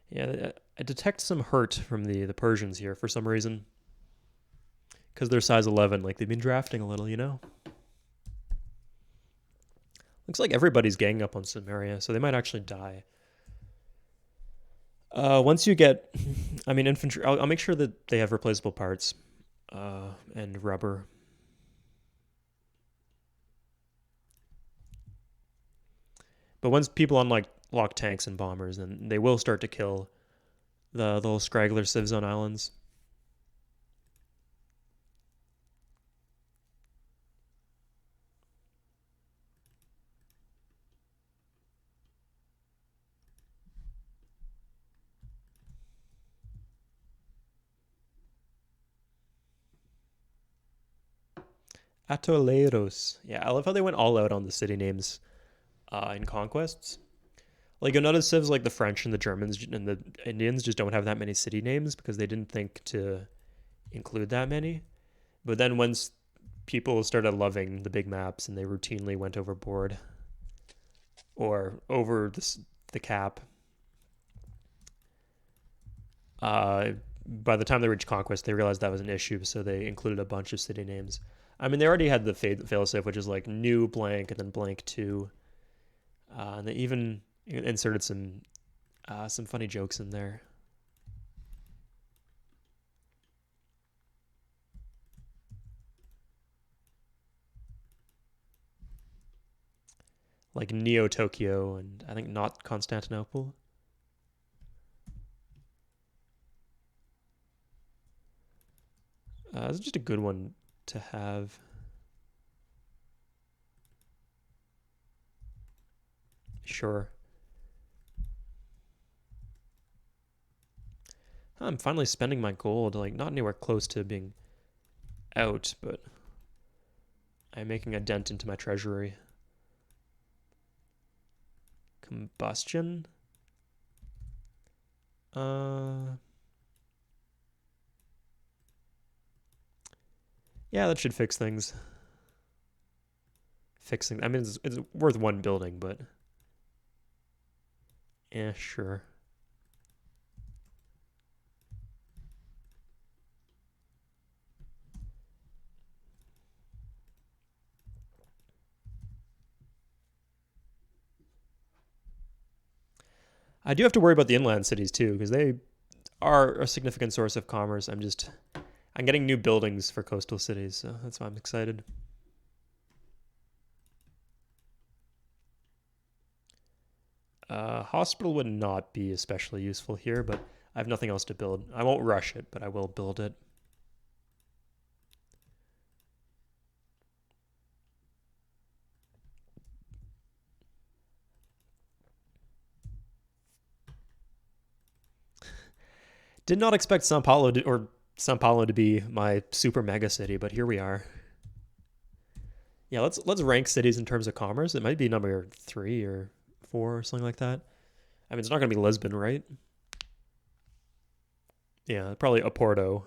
Yeah, I detect some hurt from the Persians here for some reason. Because they're size 11, like they've been drafting a little, you know? Looks like everybody's ganging up on Samaria, so they might actually die. Once you get, I mean, infantry, I'll make sure that they have replaceable parts and rubber. But once people unlock tanks and bombers, then they will start to kill the little scraggler civs on islands. Atoleros. Yeah, I love how they went all out on the city names in conquests. Like you'll notice civs like the French and the Germans and the Indians just don't have that many city names because they didn't think to include that many. But then once people started loving the big maps and they routinely went overboard or over the cap, by the time they reached conquest, they realized that was an issue, so they included a bunch of city names. I mean, they already had the failsafe, which is like new blank and then blank two, and they even inserted some funny jokes in there. Like Neo Tokyo and I think not Constantinople. It's just a good one to have. Sure. I'm finally spending my gold, like not anywhere close to being out, but I'm making a dent into my treasury. Combustion? Yeah, that should fix things. Fixing, I mean, it's worth one building, but yeah, sure. I do have to worry about the inland cities too, because they are a significant source of commerce. I'm getting new buildings for coastal cities, so that's why I'm excited. Hospital would not be especially useful here, but I have nothing else to build. I won't rush it, but I will build it. Did not expect Sao Paulo to be my super mega city, but here we are. Yeah, let's rank cities in terms of commerce. It might be number 3 or 4 or something like that. I mean, it's not going to be Lisbon, right? Yeah, probably Oporto.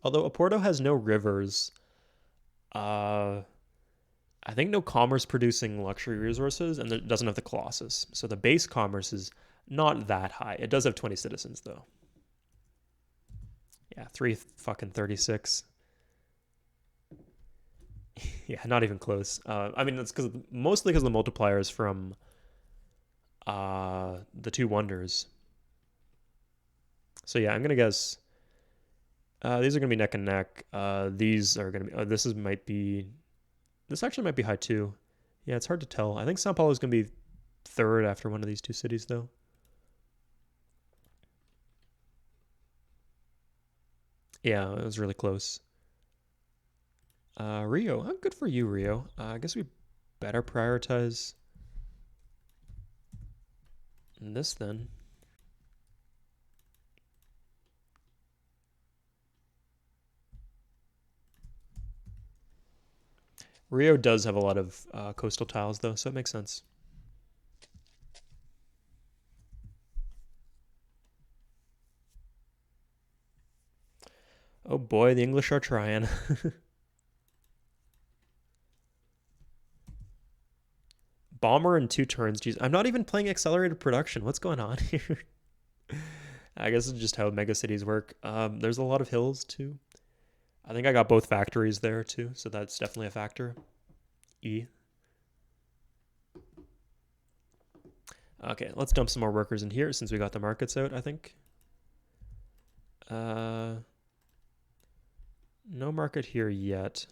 Although Oporto has no rivers, uh, I think no commerce producing luxury resources, and it doesn't have the Colossus. So the base commerce is not that high. It does have 20 citizens though. Yeah, 3 fucking 36. Yeah, not even close. I mean, that's mostly because the multipliers from the two wonders. So yeah, I'm gonna guess these are gonna be neck and neck. These are gonna be. This actually might be high too. Yeah, it's hard to tell. I think Sao Paulo is gonna be third after one of these two cities though. Yeah, it was really close. Rio, good for you, Rio. I guess we better prioritize this then. Rio does have a lot of coastal tiles though, so it makes sense. Oh boy, the English are trying. Bomber in 2 turns. Jeez, I'm not even playing accelerated production. What's going on here? I guess it's just how megacities work. There's a lot of hills too. I think I got both factories there too, so that's definitely a factor. E. Okay, let's dump some more workers in here since we got the markets out, I think. No market here yet.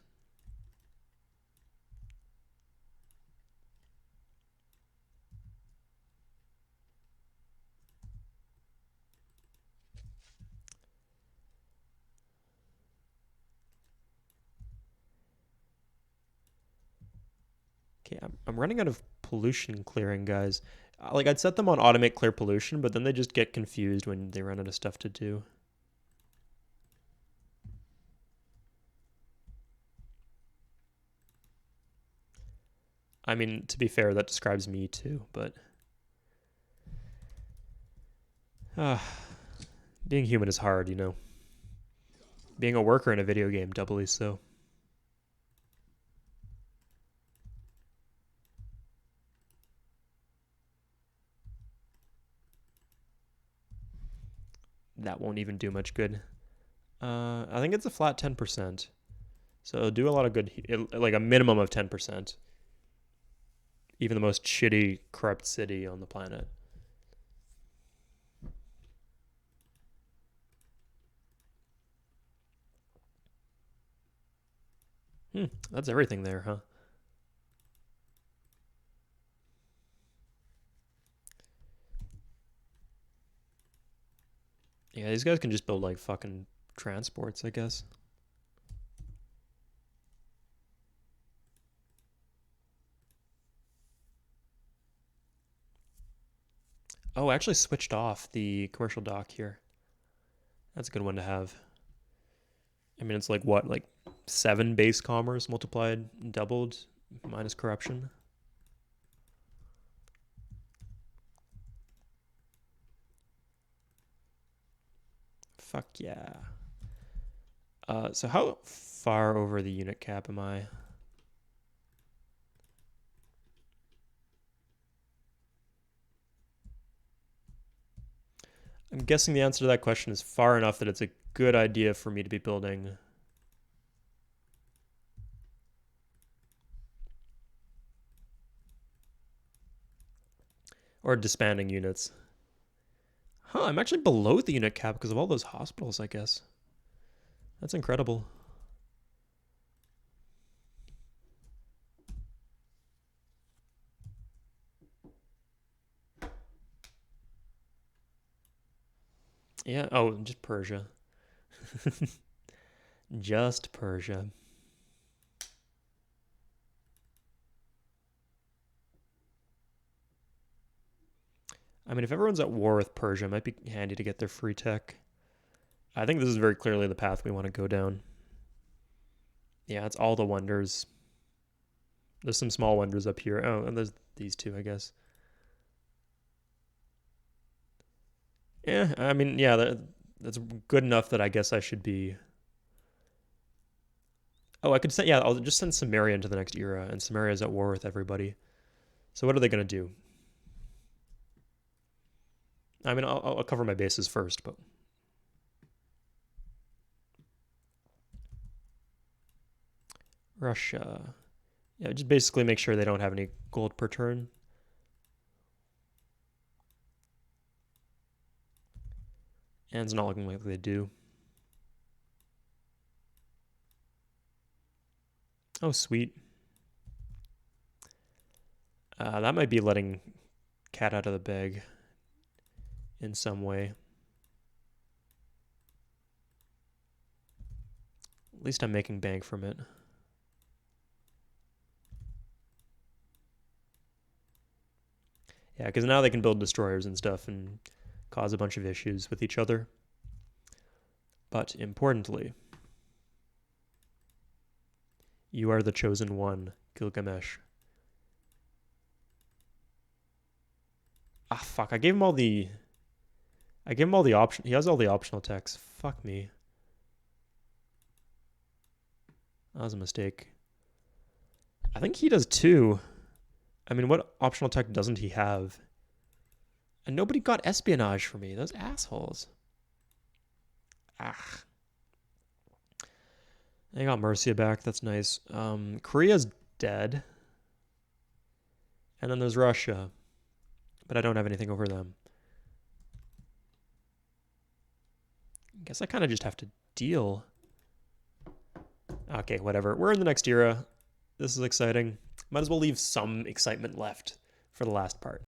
Okay, I'm running out of pollution clearing, guys. Like, I'd set them on automate clear pollution, but then they just get confused when they run out of stuff to do. I mean, to be fair, that describes me too, but being human is hard, you know. Being a worker in a video game, doubly so. That won't even do much good. I think it's a flat 10%. So it'll do a lot of good, like a minimum of 10%. Even the most shitty, corrupt city on the planet. That's everything there, huh? Yeah, these guys can just build like fucking transports, I guess. Oh, I actually switched off the commercial dock here. That's a good one to have. I mean, it's like what, like 7 base commerce multiplied, doubled, minus corruption. Fuck yeah. So how far over the unit cap am I? I'm guessing the answer to that question is far enough that it's a good idea for me to be building. Or disbanding units. Huh, I'm actually below the unit cap because of all those hospitals, I guess. That's incredible. Yeah, oh, just Persia. Just Persia. I mean, if everyone's at war with Persia, it might be handy to get their free tech. I think this is very clearly the path we want to go down. Yeah, it's all the wonders. There's some small wonders up here. Oh, and there's these two, I guess. Yeah, I mean, yeah, that's good enough that I guess I should be. Oh, I could say, yeah, I'll just send Samaria into the next era, and Samaria's at war with everybody. So what are they going to do? I mean, I'll cover my bases first, but Russia. Yeah, just basically make sure they don't have any gold per turn. And it's not looking like they do. Oh, sweet. That might be letting cat out of the bag in some way. At least I'm making bank from it. Yeah, because now they can build destroyers and stuff and cause a bunch of issues with each other. But importantly, you are the chosen one, Gilgamesh. Ah, fuck, I gave him all the option. He has all the optional text. Fuck me. That was a mistake. I think he does too. I mean, what optional tech doesn't he have? And nobody got espionage for me. Those assholes. Ah. I got Mercia back. That's nice. Korea's dead. And then there's Russia. But I don't have anything over them. I guess I kind of just have to deal. Okay, whatever. We're in the next era. This is exciting. Might as well leave some excitement left for the last part.